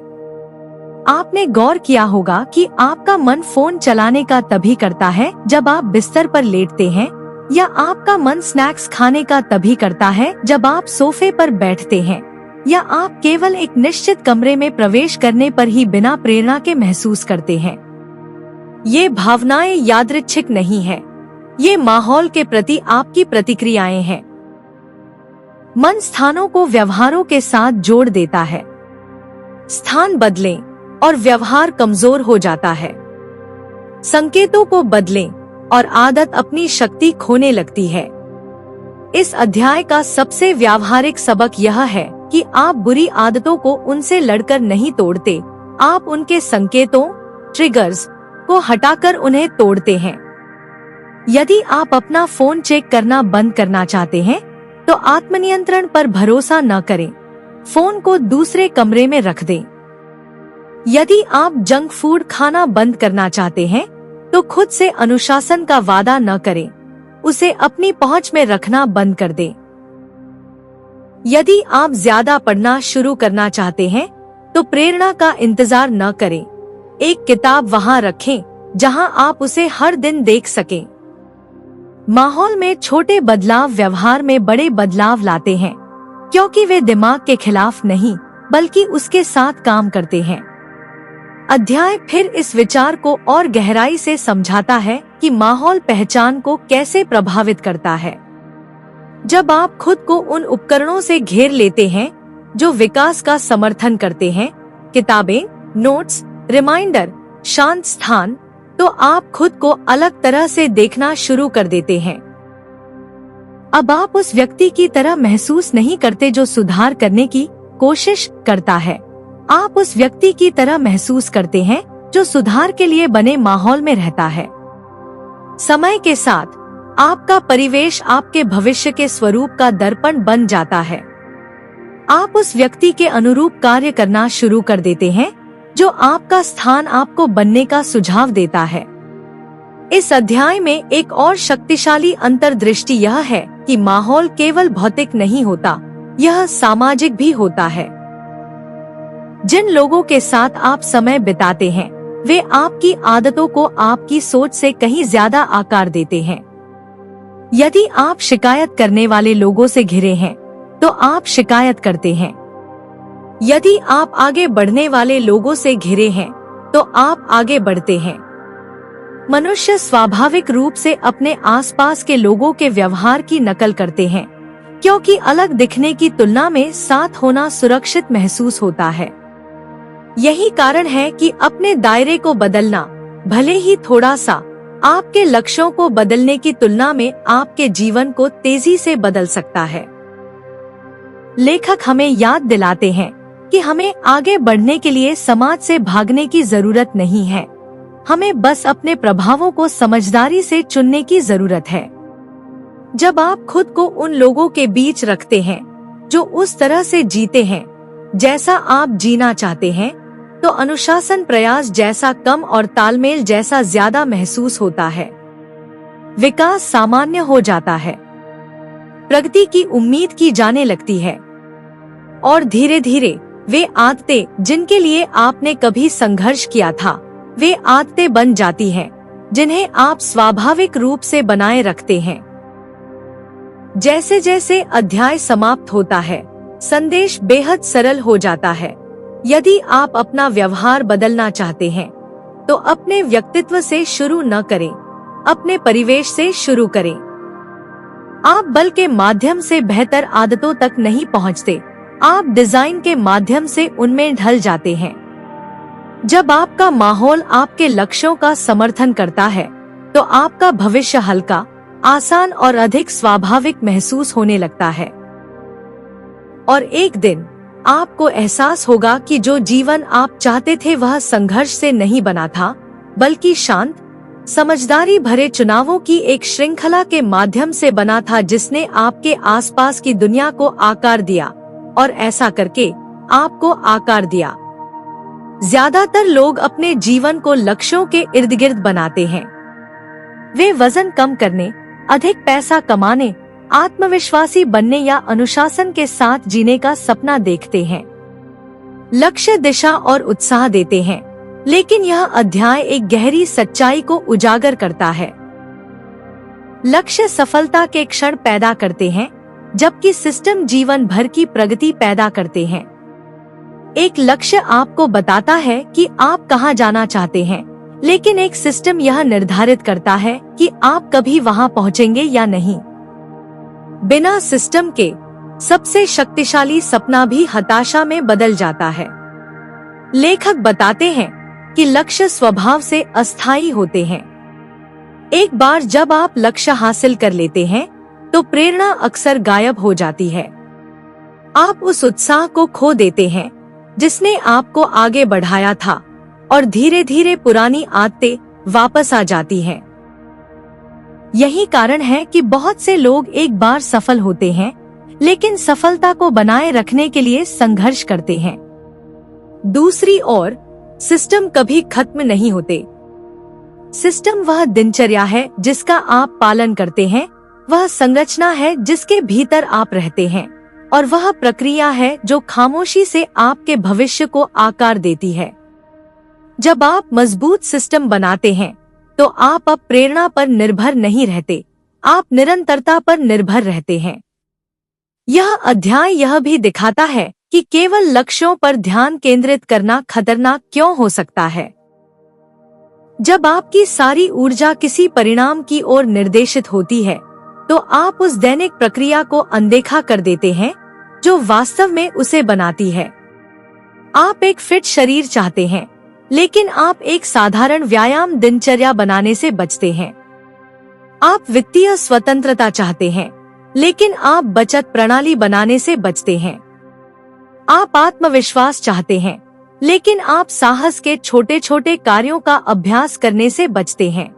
आपने गौर किया होगा कि आपका मन फोन चलाने का तभी करता है जब आप बिस्तर पर लेटते हैं, या आपका मन स्नैक्स खाने का तभी करता है जब आप सोफे पर बैठते हैं, या आप केवल एक निश्चित कमरे में प्रवेश करने पर ही बिना प्रेरणा के महसूस करते हैं। ये भावनाएं यादृच्छिक नहीं है, ये माहौल के प्रति आपकी प्रतिक्रियाएं हैं। मन स्थानों को व्यवहारों के साथ जोड़ देता है। स्थान बदलें और व्यवहार कमजोर हो जाता है। संकेतों को बदलें और आदत अपनी शक्ति खोने लगती है। इस अध्याय का सबसे व्यावहारिक सबक यह है कि आप बुरी आदतों को उनसे लड़कर नहीं तोड़ते, आप उनके संकेतों, ट्रिगर्स को हटाकर उन्हें तोड़ते हैं। यदि आप अपना फोन चेक करना बंद करना चाहते हैं, तो आत्मनियंत्रण पर भरोसा न करें, फोन को दूसरे कमरे में रख दें। यदि आप जंक फूड खाना बंद करना चाहते हैं, तो खुद से अनुशासन का वादा न करें, उसे अपनी पहुंच में रखना बंद कर दें। यदि आप ज्यादा पढ़ना शुरू करना चाहते हैं, तो प्रेरणा का इंतजार न करें, एक किताब वहां रखें जहां आप उसे हर दिन देख सकें। माहौल में छोटे बदलाव व्यवहार में बड़े बदलाव लाते हैं, क्योंकि वे दिमाग के खिलाफ नहीं बल्कि उसके साथ काम करते हैं। अध्याय फिर इस विचार को और गहराई से समझाता है कि माहौल पहचान को कैसे प्रभावित करता है। जब आप खुद को उन उपकरणों से घेर लेते हैं जो विकास का समर्थन करते हैं, किताबें, नोट्स, रिमाइंडर, शांत स्थान, तो आप खुद को अलग तरह से देखना शुरू कर देते हैं। अब आप उस व्यक्ति की तरह महसूस नहीं करते जो सुधार करने की कोशिश करता है। आप उस व्यक्ति की तरह महसूस करते हैं जो सुधार के लिए बने माहौल में रहता है। समय के साथ आपका परिवेश आपके भविष्य के स्वरूप का दर्पण बन जाता है। आप उस व्यक्ति के अनुरूप कार्य करना शुरू कर देते हैं जो आपका स्थान आपको बनने का सुझाव देता है। इस अध्याय में एक और शक्तिशाली अंतर्दृष्टि यह है कि माहौल केवल भौतिक नहीं होता, यह सामाजिक भी होता है। जिन लोगों के साथ आप समय बिताते हैं, वे आपकी आदतों को आपकी सोच से कहीं ज्यादा आकार देते हैं। यदि आप शिकायत करने वाले लोगों से घिरे हैं तो आप शिकायत करते हैं। यदि आप आगे बढ़ने वाले लोगों से घिरे हैं तो आप आगे बढ़ते हैं। मनुष्य स्वाभाविक रूप से अपने आसपास के लोगों के व्यवहार की नकल करते हैं, क्योंकि अलग दिखने की तुलना में साथ होना सुरक्षित महसूस होता है। यही कारण है कि अपने दायरे को बदलना, भले ही थोड़ा सा, आपके लक्ष्यों को बदलने की तुलना में आपके जीवन को तेजी से बदल सकता है। लेखक हमें याद दिलाते हैं कि हमें आगे बढ़ने के लिए समाज से भागने की जरूरत नहीं है, हमें बस अपने प्रभावों को समझदारी से चुनने की जरूरत है। जब आप खुद को उन लोगों के बीच रखते हैं जो उस तरह से जीते हैं जैसा आप जीना चाहते हैं, तो अनुशासन प्रयास जैसा कम और तालमेल जैसा ज्यादा महसूस होता है। विकास सामान्य हो जाता है, प्रगति की उम्मीद की जाने लगती है और धीरे धीरे वे आदतें जिनके लिए आपने कभी संघर्ष किया था, वे आदतें बन जाती हैं जिन्हें आप स्वाभाविक रूप से बनाए रखते हैं। जैसे जैसे अध्याय समाप्त होता है, संदेश बेहद सरल हो जाता है। यदि आप अपना व्यवहार बदलना चाहते हैं तो अपने व्यक्तित्व से शुरू न करें, अपने परिवेश से शुरू करें। आप बल के माध्यम से बेहतर आदतों तक नहीं पहुंचते, आप डिजाइन के माध्यम से उनमें ढल जाते हैं। जब आपका माहौल आपके लक्ष्यों का समर्थन करता है तो आपका भविष्य हल्का, आसान और अधिक स्वाभाविक महसूस होने लगता है। और एक दिन आपको एहसास होगा कि जो जीवन आप चाहते थे वह संघर्ष से नहीं बना था, बल्कि शांत, समझदारी भरे चुनावों की एक श्रृंखला के माध्यम से बना था, जिसने आपके आसपास की दुनिया को आकार दिया और ऐसा करके आपको आकार दिया। ज्यादातर लोग अपने जीवन को लक्ष्यों के इर्द गिर्द बनाते हैं। वे वजन कम करने, अधिक पैसा कमाने, आत्मविश्वासी बनने या अनुशासन के साथ जीने का सपना देखते हैं। लक्ष्य दिशा और उत्साह देते हैं, लेकिन यह अध्याय एक गहरी सच्चाई को उजागर करता है। लक्ष्य सफलता के क्षण पैदा करते हैं, जबकि सिस्टम जीवन भर की प्रगति पैदा करते हैं। एक लक्ष्य आपको बताता है कि आप कहां जाना चाहते हैं, लेकिन एक सिस्टम यह निर्धारित करता है कि आप कभी वहां पहुंचेंगे या नहीं। बिना सिस्टम के सबसे शक्तिशाली सपना भी हताशा में बदल जाता है। लेखक बताते हैं कि लक्ष्य स्वभाव से अस्थायी होते हैं। एक बार जब आप लक्ष्य हासिल कर लेते हैं तो प्रेरणा अक्सर गायब हो जाती है। आप उस उत्साह को खो देते हैं जिसने आपको आगे बढ़ाया था और धीरे धीरे पुरानी आदतें वापस आ जाती हैं। यही कारण है कि बहुत से लोग एक बार सफल होते हैं, लेकिन सफलता को बनाए रखने के लिए संघर्ष करते हैं। दूसरी ओर सिस्टम कभी खत्म नहीं होते। सिस्टम वह दिनचर्या है जिसका आप पालन करते हैं, वह संरचना है जिसके भीतर आप रहते हैं, और वह प्रक्रिया है जो खामोशी से आपके भविष्य को आकार देती है। जब आप मजबूत सिस्टम बनाते हैं तो आप अब प्रेरणा पर निर्भर नहीं रहते, आप निरंतरता पर निर्भर रहते हैं। यह अध्याय यह भी दिखाता है कि केवल लक्ष्यों पर ध्यान केंद्रित करना खतरनाक क्यों हो सकता है। जब आपकी सारी ऊर्जा किसी परिणाम की ओर निर्देशित होती है तो आप उस दैनिक प्रक्रिया को अनदेखा कर देते हैं जो वास्तव में उसे बनाती है। आप एक फिट शरीर चाहते हैं, लेकिन आप एक साधारण व्यायाम दिनचर्या बनाने से बचते हैं। आप वित्तीय स्वतंत्रता चाहते हैं, लेकिन आप बचत प्रणाली बनाने से बचते हैं। आप आत्मविश्वास चाहते हैं, लेकिन आप साहस के छोटे छोटे कार्यों का अभ्यास करने से बचते हैं।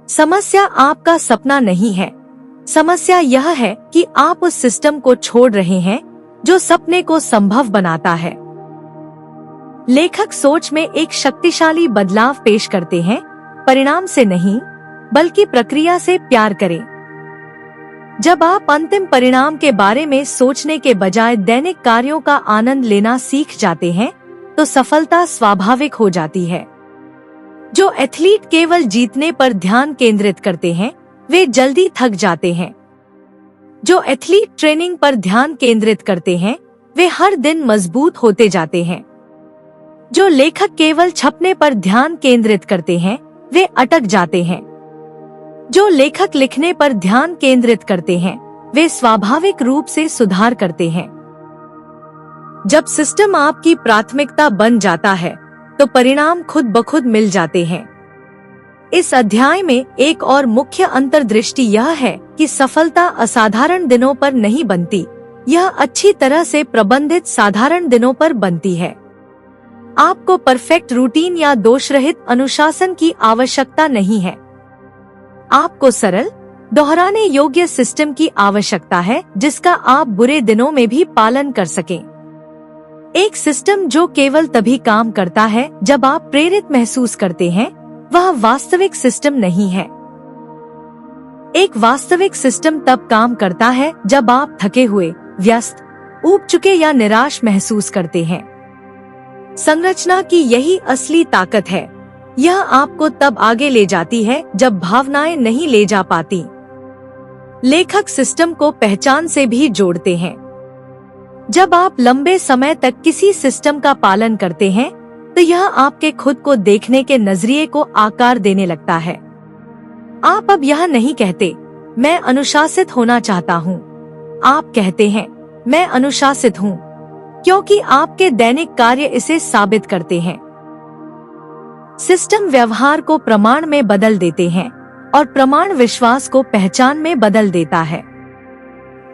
समस्या आपका सपना नहीं है, समस्या यह है कि आप उस सिस्टम को छोड़ रहे हैं जो सपने को संभव बनाता है। लेखक सोच में एक शक्तिशाली बदलाव पेश करते हैं। परिणाम से नहीं, बल्कि प्रक्रिया से प्यार करें। जब आप अंतिम परिणाम के बारे में सोचने के बजाय दैनिक कार्यों का आनंद लेना सीख जाते हैं तो सफलता स्वाभाविक हो जाती है। जो एथलीट केवल जीतने पर ध्यान केंद्रित करते हैं वे जल्दी थक जाते हैं। जो एथलीट ट्रेनिंग पर ध्यान केंद्रित करते हैं वे हर दिन मजबूत होते जाते हैं। जो लेखक केवल छपने पर ध्यान केंद्रित करते हैं वे अटक जाते हैं। जो लेखक लिखने पर ध्यान केंद्रित करते हैं वे स्वाभाविक रूप से सुधार करते हैं। जब सिस्टम आपकी प्राथमिकता बन जाता है तो परिणाम खुद ब खुद मिल जाते हैं। इस अध्याय में एक और मुख्य अंतर्दृष्टि यह है कि सफलता असाधारण दिनों पर नहीं बनती, यह अच्छी तरह से प्रबंधित साधारण दिनों पर बनती है। आपको परफेक्ट रूटीन या दोषरहित अनुशासन की आवश्यकता नहीं है। आपको सरल, दोहराने योग्य सिस्टम की आवश्यकता है जिसका आप बुरे दिनों में भी पालन कर सकें। एक सिस्टम जो केवल तभी काम करता है जब आप प्रेरित महसूस करते हैं, वह वास्तविक सिस्टम नहीं है। एक वास्तविक सिस्टम तब काम करता है जब आप थके हुए, व्यस्त, ऊब चुके या निराश महसूस करते हैं। संरचना की यही असली ताकत है। यह आपको तब आगे ले जाती है जब भावनाएं नहीं ले जा पाती। लेखक सिस्टम को पहचान से भी जोड़ते हैं। जब आप लंबे समय तक किसी सिस्टम का पालन करते हैं तो यह आपके खुद को देखने के नजरिए को आकार देने लगता है। आप अब यह नहीं कहते मैं अनुशासित होना चाहता हूँ। आप कहते हैं मैं अनुशासित हूँ, क्योंकि आपके दैनिक कार्य इसे साबित करते हैं। सिस्टम व्यवहार को प्रमाण में बदल देते हैं और प्रमाण विश्वास को पहचान में बदल देता है।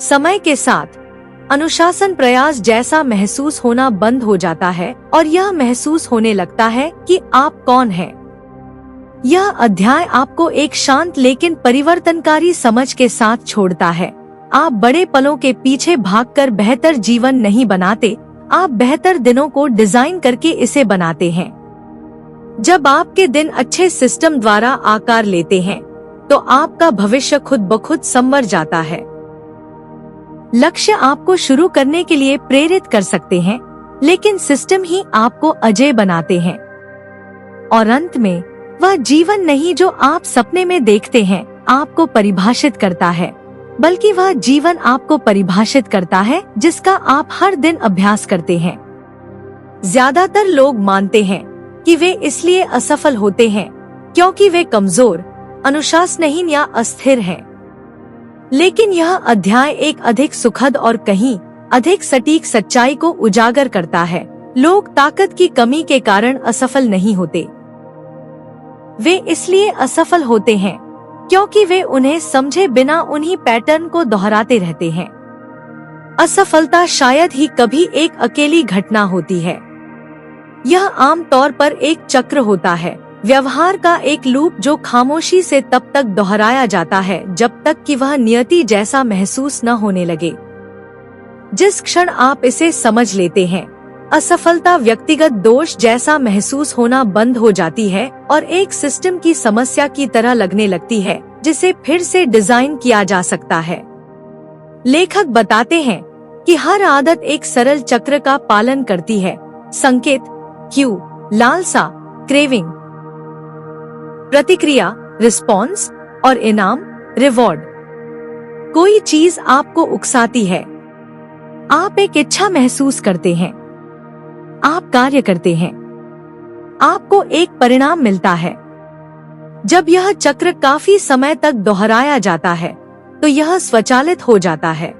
समय के साथ अनुशासन प्रयास जैसा महसूस होना बंद हो जाता है और यह महसूस होने लगता है कि आप कौन हैं। यह अध्याय आपको एक शांत लेकिन परिवर्तनकारी समझ के साथ छोड़ता है। आप बड़े पलों के पीछे भागकर बेहतर जीवन नहीं बनाते, आप बेहतर दिनों को डिजाइन करके इसे बनाते हैं। जब आपके दिन अच्छे सिस्टम द्वारा आकार लेते हैं तो आपका भविष्य खुद ब खुद संवर जाता है। लक्ष्य आपको शुरू करने के लिए प्रेरित कर सकते हैं, लेकिन सिस्टम ही आपको अजेय बनाते हैं। और अंत में वह जीवन नहीं जो आप सपने में देखते हैं आपको परिभाषित करता है, बल्कि वह जीवन आपको परिभाषित करता है जिसका आप हर दिन अभ्यास करते हैं। ज्यादातर लोग मानते हैं कि वे इसलिए असफल होते हैं क्योंकि वे कमजोर, अनुशासनहीन या अस्थिर हैं। लेकिन यह अध्याय एक अधिक सुखद और कहीं अधिक सटीक सच्चाई को उजागर करता है। लोग ताकत की कमी के कारण असफल नहीं होते। वे इसलिए असफल होते हैं क्योंकि वे उन्हें समझे बिना उन्हीं पैटर्न को दोहराते रहते हैं। असफलता शायद ही कभी एक अकेली घटना होती है। यह आमतौर पर एक चक्र होता है, व्यवहार का एक लूप जो खामोशी से तब तक दोहराया जाता है जब तक कि वह नियति जैसा महसूस न होने लगे। जिस क्षण आप इसे समझ लेते हैं, असफलता व्यक्तिगत दोष जैसा महसूस होना बंद हो जाती है और एक सिस्टम की समस्या की तरह लगने लगती है जिसे फिर से डिजाइन किया जा सकता है। लेखक बताते हैं कि हर आदत एक सरल चक्र का पालन करती है। संकेत, क्यू, लालसा, क्रेविंग, प्रतिक्रिया, रिस्पॉन्स और इनाम, रिवॉर्ड। कोई चीज आपको उकसाती है, आप एक इच्छा महसूस करते हैं, आप कार्य करते हैं, आपको एक परिणाम मिलता है। जब यह चक्र काफी समय तक दोहराया जाता है तो यह स्वचालित हो जाता है।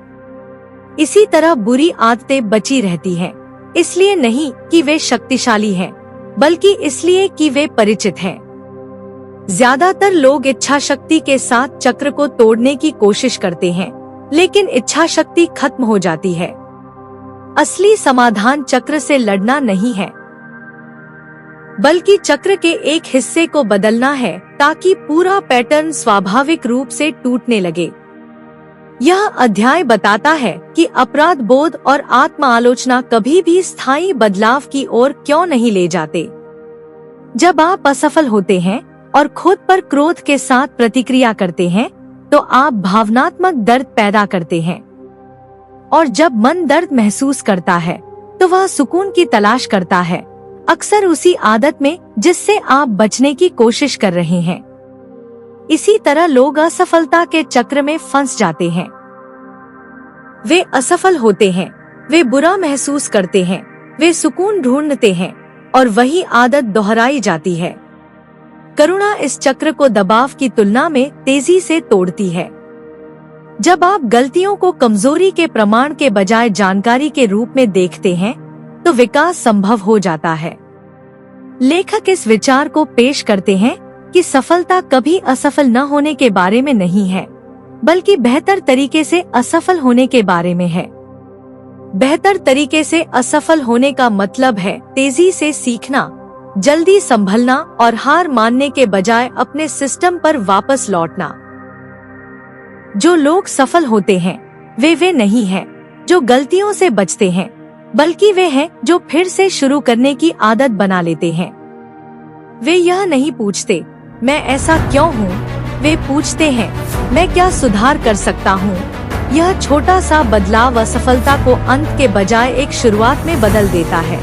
इसी तरह बुरी आदतें बची रहती हैं, इसलिए नहीं कि वे शक्तिशाली हैं, बल्कि इसलिए कि वे परिचित हैं। ज्यादातर लोग इच्छा शक्ति के साथ चक्र को तोड़ने की कोशिश करते हैं, लेकिन इच्छा शक्ति खत्म हो जाती है। असली समाधान चक्र से लड़ना नहीं है, बल्कि चक्र के एक हिस्से को बदलना है ताकि पूरा पैटर्न स्वाभाविक रूप से टूटने लगे। यह अध्याय बताता है कि अपराध बोध और आत्म आलोचना कभी भी स्थायी बदलाव की ओर क्यों नहीं ले जाते। जब आप असफल होते हैं और खुद पर क्रोध के साथ प्रतिक्रिया करते हैं तो आप भावनात्मक दर्द पैदा करते हैं, और जब मन दर्द महसूस करता है तो वह सुकून की तलाश करता है, अक्सर उसी आदत में जिससे आप बचने की कोशिश कर रहे हैं। इसी तरह लोग असफलता के चक्र में फंस जाते हैं। वे असफल होते हैं, वे बुरा महसूस करते हैं, वे सुकून ढूंढते हैं और वही आदत दोहराई जाती है। करुणा इस चक्र को दबाव की तुलना में तेजी से तोड़ती है। जब आप गलतियों को कमजोरी के प्रमाण के बजाय जानकारी के रूप में देखते हैं, तो विकास संभव हो जाता है। लेखक इस विचार को पेश करते हैं कि सफलता कभी असफल न होने के बारे में नहीं है, बल्कि बेहतर तरीके से असफल होने के बारे में है। बेहतर तरीके से असफल होने का मतलब है तेजी से सीखना, जल्दी संभलना और हार मानने के बजाय अपने सिस्टम पर वापस लौटना। जो लोग सफल होते हैं वे नहीं हैं जो गलतियों से बचते हैं, बल्कि वे हैं जो फिर से शुरू करने की आदत बना लेते हैं। वे यह नहीं पूछते मैं ऐसा क्यों हूँ, वे पूछते हैं मैं क्या सुधार कर सकता हूँ। यह छोटा सा बदलाव असफलता को अंत के बजाय एक शुरुआत में बदल देता है।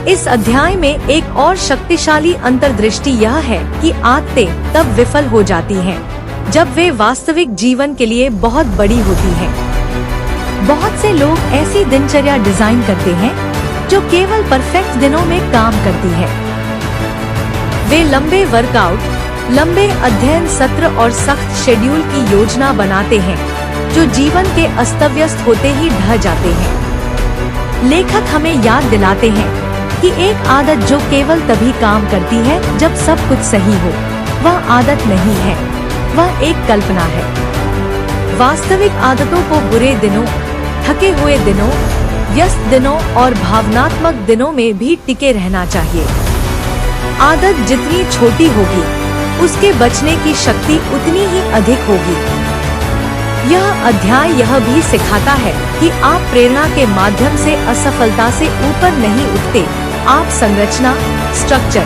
इस अध्याय में एक और शक्तिशाली अंतर्दृष्टि यह है कि आदतें तब विफल हो जाती हैं जब वे वास्तविक जीवन के लिए बहुत बड़ी होती हैं। बहुत से लोग ऐसी दिनचर्या डिजाइन करते हैं जो केवल परफेक्ट दिनों में काम करती है। वे लंबे वर्कआउट, लंबे अध्ययन सत्र और सख्त शेड्यूल की योजना बनाते हैं जो जीवन के अस्तव्यस्त होते ही ढह जाते हैं। लेखक हमें याद दिलाते हैं कि एक आदत जो केवल तभी काम करती है जब सब कुछ सही हो, वह आदत नहीं है, वह एक कल्पना है। वास्तविक आदतों को बुरे दिनों, थके हुए दिनों, व्यस्त दिनों और भावनात्मक दिनों में भी टिके रहना चाहिए। आदत जितनी छोटी होगी, उसके बचने की शक्ति उतनी ही अधिक होगी। यह अध्याय यह भी सिखाता है कि आप प्रेरणा के माध्यम से असफलता से ऊपर नहीं उठते, आप संरचना, स्ट्रक्चर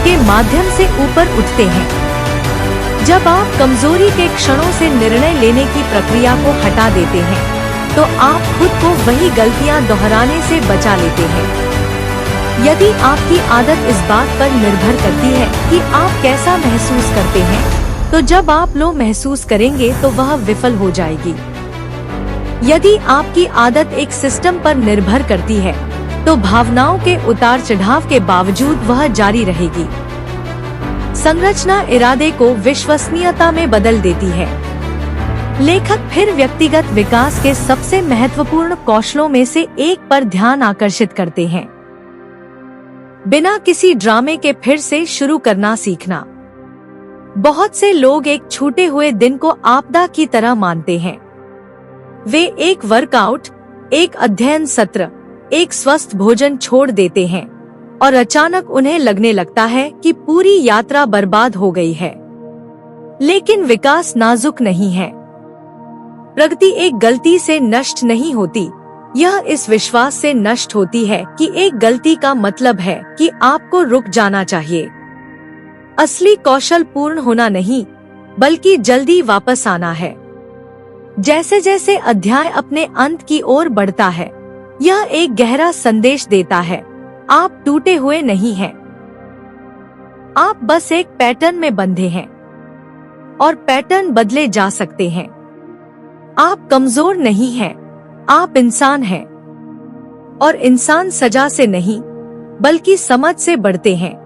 के माध्यम से ऊपर उठते हैं। जब आप कमजोरी के क्षणों से निर्णय लेने की प्रक्रिया को हटा देते हैं, तो आप खुद को वही गलतियां दोहराने से बचा लेते हैं। यदि आपकी आदत इस बात पर निर्भर करती है कि आप कैसा महसूस करते हैं, तो जब आप लो महसूस करेंगे तो वह विफल हो जाएगी। यदि आपकी आदत एक सिस्टम पर निर्भर करती है, तो भावनाओं के उतार चढ़ाव के बावजूद वह जारी रहेगी। संरचना इरादे को विश्वसनीयता में बदल देती है। लेखक फिर व्यक्तिगत विकास के सबसे महत्वपूर्ण कौशलों में से एक पर ध्यान आकर्षित करते हैं। बिना किसी ड्रामे के फिर से शुरू करना सीखना। बहुत से लोग एक छूटे हुए दिन को आपदा की तरह मानते हैं। वे एक वर्कआउट, एक अध्ययन सत्र, एक स्वस्थ भोजन छोड़ देते हैं और अचानक उन्हें लगने लगता है कि पूरी यात्रा बर्बाद हो गई है। लेकिन विकास नाजुक नहीं है। प्रगति एक गलती से नष्ट नहीं होती, यह इस विश्वास से नष्ट होती है कि एक गलती का मतलब है कि आपको रुक जाना चाहिए। असली कौशल पूर्ण होना नहीं, बल्कि जल्दी वापस आना है। जैसे जैसे अध्याय अपने अंत की ओर बढ़ता है, यह एक गहरा संदेश देता है, आप टूटे हुए नहीं हैं। आप बस एक पैटर्न में बंधे हैं और पैटर्न बदले जा सकते हैं। आप कमजोर नहीं हैं, आप इंसान हैं और इंसान सजा से नहीं, बल्कि समझ से बढ़ते हैं।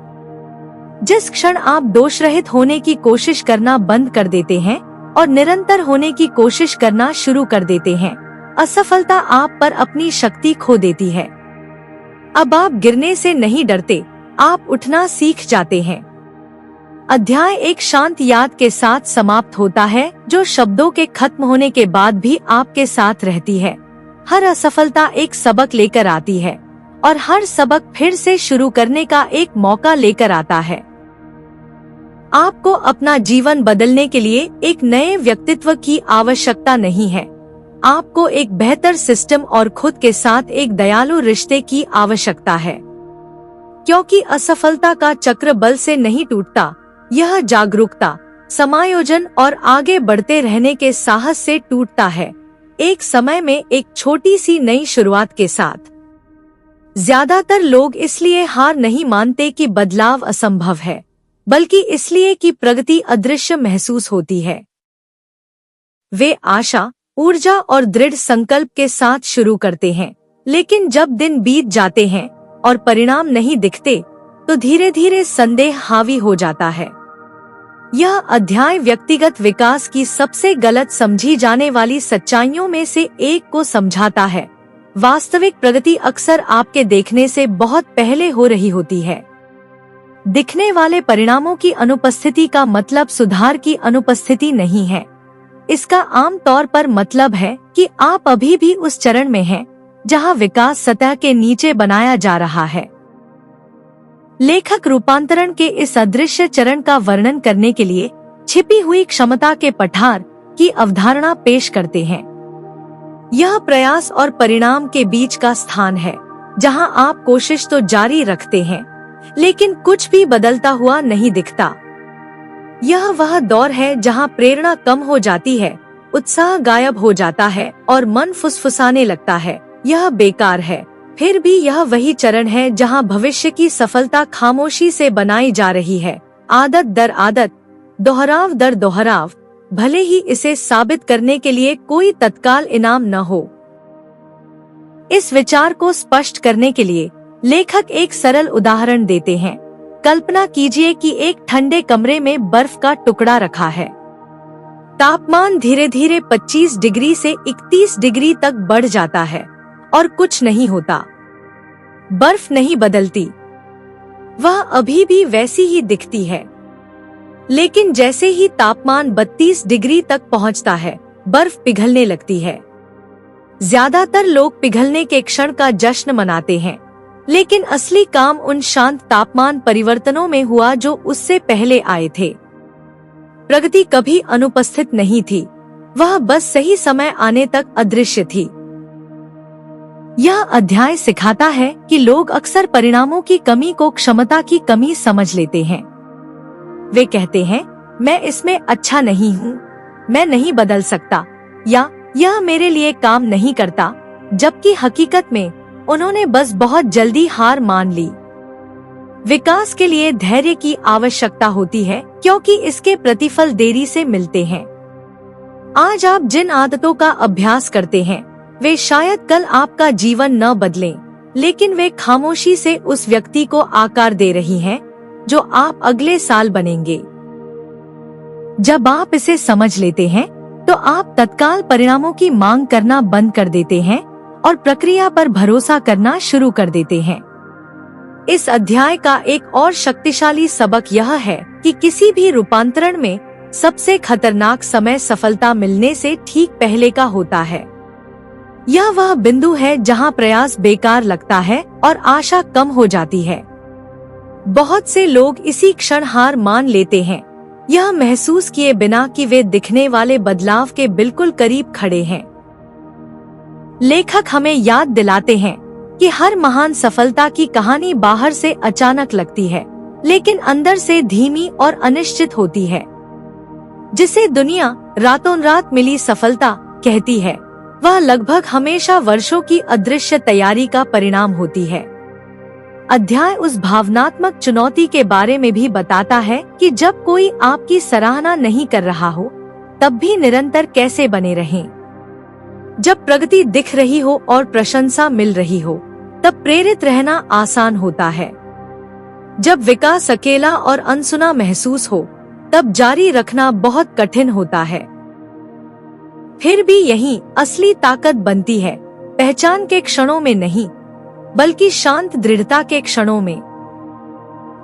जिस क्षण आप दोषरहित होने की कोशिश करना बंद कर देते हैं और निरंतर होने की कोशिश करना शुरू कर देते हैं, असफलता आप पर अपनी शक्ति खो देती है। अब आप गिरने से नहीं डरते, आप उठना सीख जाते हैं। अध्याय एक शांत याद के साथ समाप्त होता है, जो शब्दों के खत्म होने के बाद भी आपके साथ रहती है। हर असफलता एक सबक लेकर आती है और हर सबक फिर से शुरू करने का एक मौका लेकर आता है। आपको अपना जीवन बदलने के लिए एक नए व्यक्तित्व की आवश्यकता नहीं है। आपको एक बेहतर सिस्टम और खुद के साथ एक दयालु रिश्ते की आवश्यकता है। क्योंकि असफलता का चक्र बल से नहीं टूटता, यह जागरूकता, समायोजन और आगे बढ़ते रहने के साहस से टूटता है, एक समय में एक छोटी सी नई शुरुआत के साथ। ज्यादातर लोग इसलिए हार नहीं मानते कि बदलाव असंभव है, बल्कि इसलिए कि प्रगति अदृश्य महसूस होती है। वे आशा, ऊर्जा और दृढ़ संकल्प के साथ शुरू करते हैं, लेकिन जब दिन बीत जाते हैं और परिणाम नहीं दिखते, तो धीरे धीरे संदेह हावी हो जाता है। यह अध्याय व्यक्तिगत विकास की सबसे गलत समझी जाने वाली सच्चाइयों में से एक को समझाता है। वास्तविक प्रगति अक्सर आपके देखने से बहुत पहले हो रही होती है। दिखने वाले परिणामों की अनुपस्थिति का मतलब सुधार की अनुपस्थिति नहीं है। इसका आम तौर पर मतलब है कि आप अभी भी उस चरण में हैं जहां विकास सतह के नीचे बनाया जा रहा है। लेखक रूपांतरण के इस अदृश्य चरण का वर्णन करने के लिए छिपी हुई क्षमता के पठार की अवधारणा पेश करते हैं। यह प्रयास और परिणाम के बीच का स्थान है, जहां आप कोशिश तो जारी रखते हैं, लेकिन कुछ भी बदलता हुआ नहीं दिखता। यह वह दौर है जहां प्रेरणा कम हो जाती है, उत्साह गायब हो जाता है और मन फुसफुसाने लगता है, यह बेकार है। फिर भी यह वही चरण है जहां भविष्य की सफलता खामोशी से बनाई जा रही है, आदत दर आदत, दोहराव दर दोहराव, भले ही इसे साबित करने के लिए कोई तत्काल इनाम न हो। इस विचार को स्पष्ट करने के लिए लेखक एक सरल उदाहरण देते हैं। कल्पना कीजिए कि एक ठंडे कमरे में बर्फ का टुकड़ा रखा है। तापमान धीरे धीरे 25 डिग्री से 31 डिग्री तक बढ़ जाता है और कुछ नहीं होता। बर्फ नहीं बदलती, वह अभी भी वैसी ही दिखती है। लेकिन जैसे ही तापमान 32 डिग्री तक पहुंचता है, बर्फ पिघलने लगती है। ज्यादातर लोग पिघलने के क्षण का जश्न मनाते हैं, लेकिन असली काम उन शांत तापमान परिवर्तनों में हुआ जो उससे पहले आए थे। प्रगति कभी अनुपस्थित नहीं थी, वह बस सही समय आने तक अदृश्य थी। यह अध्याय सिखाता है कि लोग अक्सर परिणामों की कमी को क्षमता की कमी समझ लेते हैं। वे कहते हैं, मैं इसमें अच्छा नहीं हूँ, मैं नहीं बदल सकता, या यह मेरे लिए काम नहीं करता, जबकि हकीकत में उन्होंने बस बहुत जल्दी हार मान ली। विकास के लिए धैर्य की आवश्यकता होती है, क्योंकि इसके प्रतिफल देरी से मिलते हैं। आज आप जिन आदतों का अभ्यास करते हैं, वे शायद कल आपका जीवन न बदलें, लेकिन वे खामोशी से उस व्यक्ति को आकार दे रही हैं, जो आप अगले साल बनेंगे। जब आप इसे समझ लेते हैं, तो आप तत्काल परिणामों की मांग करना बंद कर देते हैं और प्रक्रिया पर भरोसा करना शुरू कर देते हैं। इस अध्याय का एक और शक्तिशाली सबक यह है कि किसी भी रूपांतरण में सबसे खतरनाक समय सफलता मिलने से ठीक पहले का होता है। यह वह बिंदु है जहां प्रयास बेकार लगता है और आशा कम हो जाती है। बहुत से लोग इसी क्षण हार मान लेते हैं, यह महसूस किए बिना कि वे दिखने वाले बदलाव के बिल्कुल करीब खड़े हैं। लेखक हमें याद दिलाते हैं कि हर महान सफलता की कहानी बाहर से अचानक लगती है, लेकिन अंदर से धीमी और अनिश्चित होती है। जिसे दुनिया रातों रात मिली सफलता कहती है, वह लगभग हमेशा वर्षों की अदृश्य तैयारी का परिणाम होती है। अध्याय उस भावनात्मक चुनौती के बारे में भी बताता है कि जब कोई आपकी सराहना नहीं कर रहा हो, तब भी निरंतर कैसे बने रहें। जब प्रगति दिख रही हो और प्रशंसा मिल रही हो, तब प्रेरित रहना आसान होता है। जब विकास अकेला और अनसुना महसूस हो, तब जारी रखना बहुत कठिन होता है। फिर भी यही असली ताकत बनती है, पहचान के क्षणों में नहीं, बल्कि शांत दृढ़ता के क्षणों में।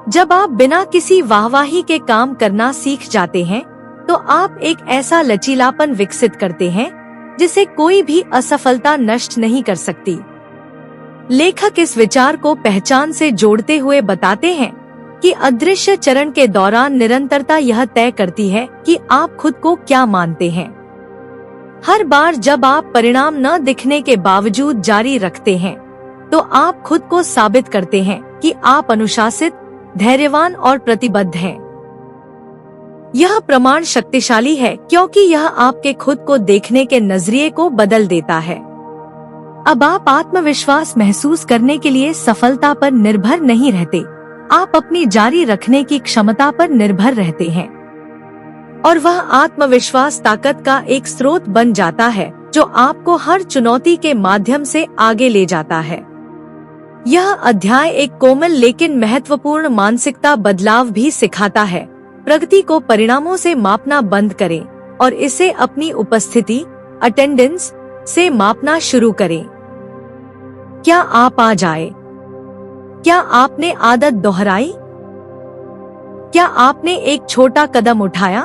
जब आप बिना किसी वाहवाही के काम करना सीख जाते हैं, तो आप एक ऐसा लचीलापन विकसित करते हैं जिसे कोई भी असफलता नष्ट नहीं कर सकती। लेखक इस विचार को पहचान से जोड़ते हुए बताते हैं कि अदृश्य चरण के दौरान निरंतरता यह तय करती है कि आप खुद को क्या मानते हैं। हर बार जब आप परिणाम न दिखने के बावजूद जारी रखते हैं, तो आप खुद को साबित करते हैं कि आप अनुशासित, धैर्यवान और प्रतिबद्ध हैं। यह प्रमाण शक्तिशाली है क्योंकि यह आपके खुद को देखने के नजरिए को बदल देता है। अब आप आत्मविश्वास महसूस करने के लिए सफलता पर निर्भर नहीं रहते, आप अपनी जारी रखने की क्षमता पर निर्भर रहते हैं और वह आत्मविश्वास ताकत का एक स्रोत बन जाता है जो आपको हर चुनौती के माध्यम से आगे ले जाता है। यह अध्याय एक कोमल लेकिन महत्वपूर्ण मानसिकता बदलाव भी सिखाता है। प्रगति को परिणामों से मापना बंद करें और इसे अपनी उपस्थिति, अटेंडेंस से मापना शुरू करें। क्या आप आ जाए? क्या आपने आदत दोहराई? क्या आपने एक छोटा कदम उठाया?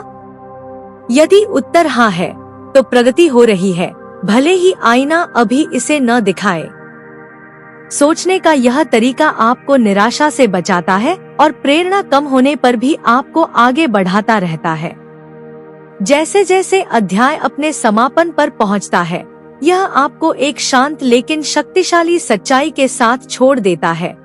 यदि उत्तर हाँ है, तो प्रगति हो रही है, भले ही आईना अभी इसे न दिखाए। सोचने का यह तरीका आपको निराशा से बचाता है और प्रेरणा कम होने पर भी आपको आगे बढ़ाता रहता है। जैसे जैसे अध्याय अपने समापन पर पहुंचता है, यह आपको एक शांत लेकिन शक्तिशाली सच्चाई के साथ छोड़ देता है।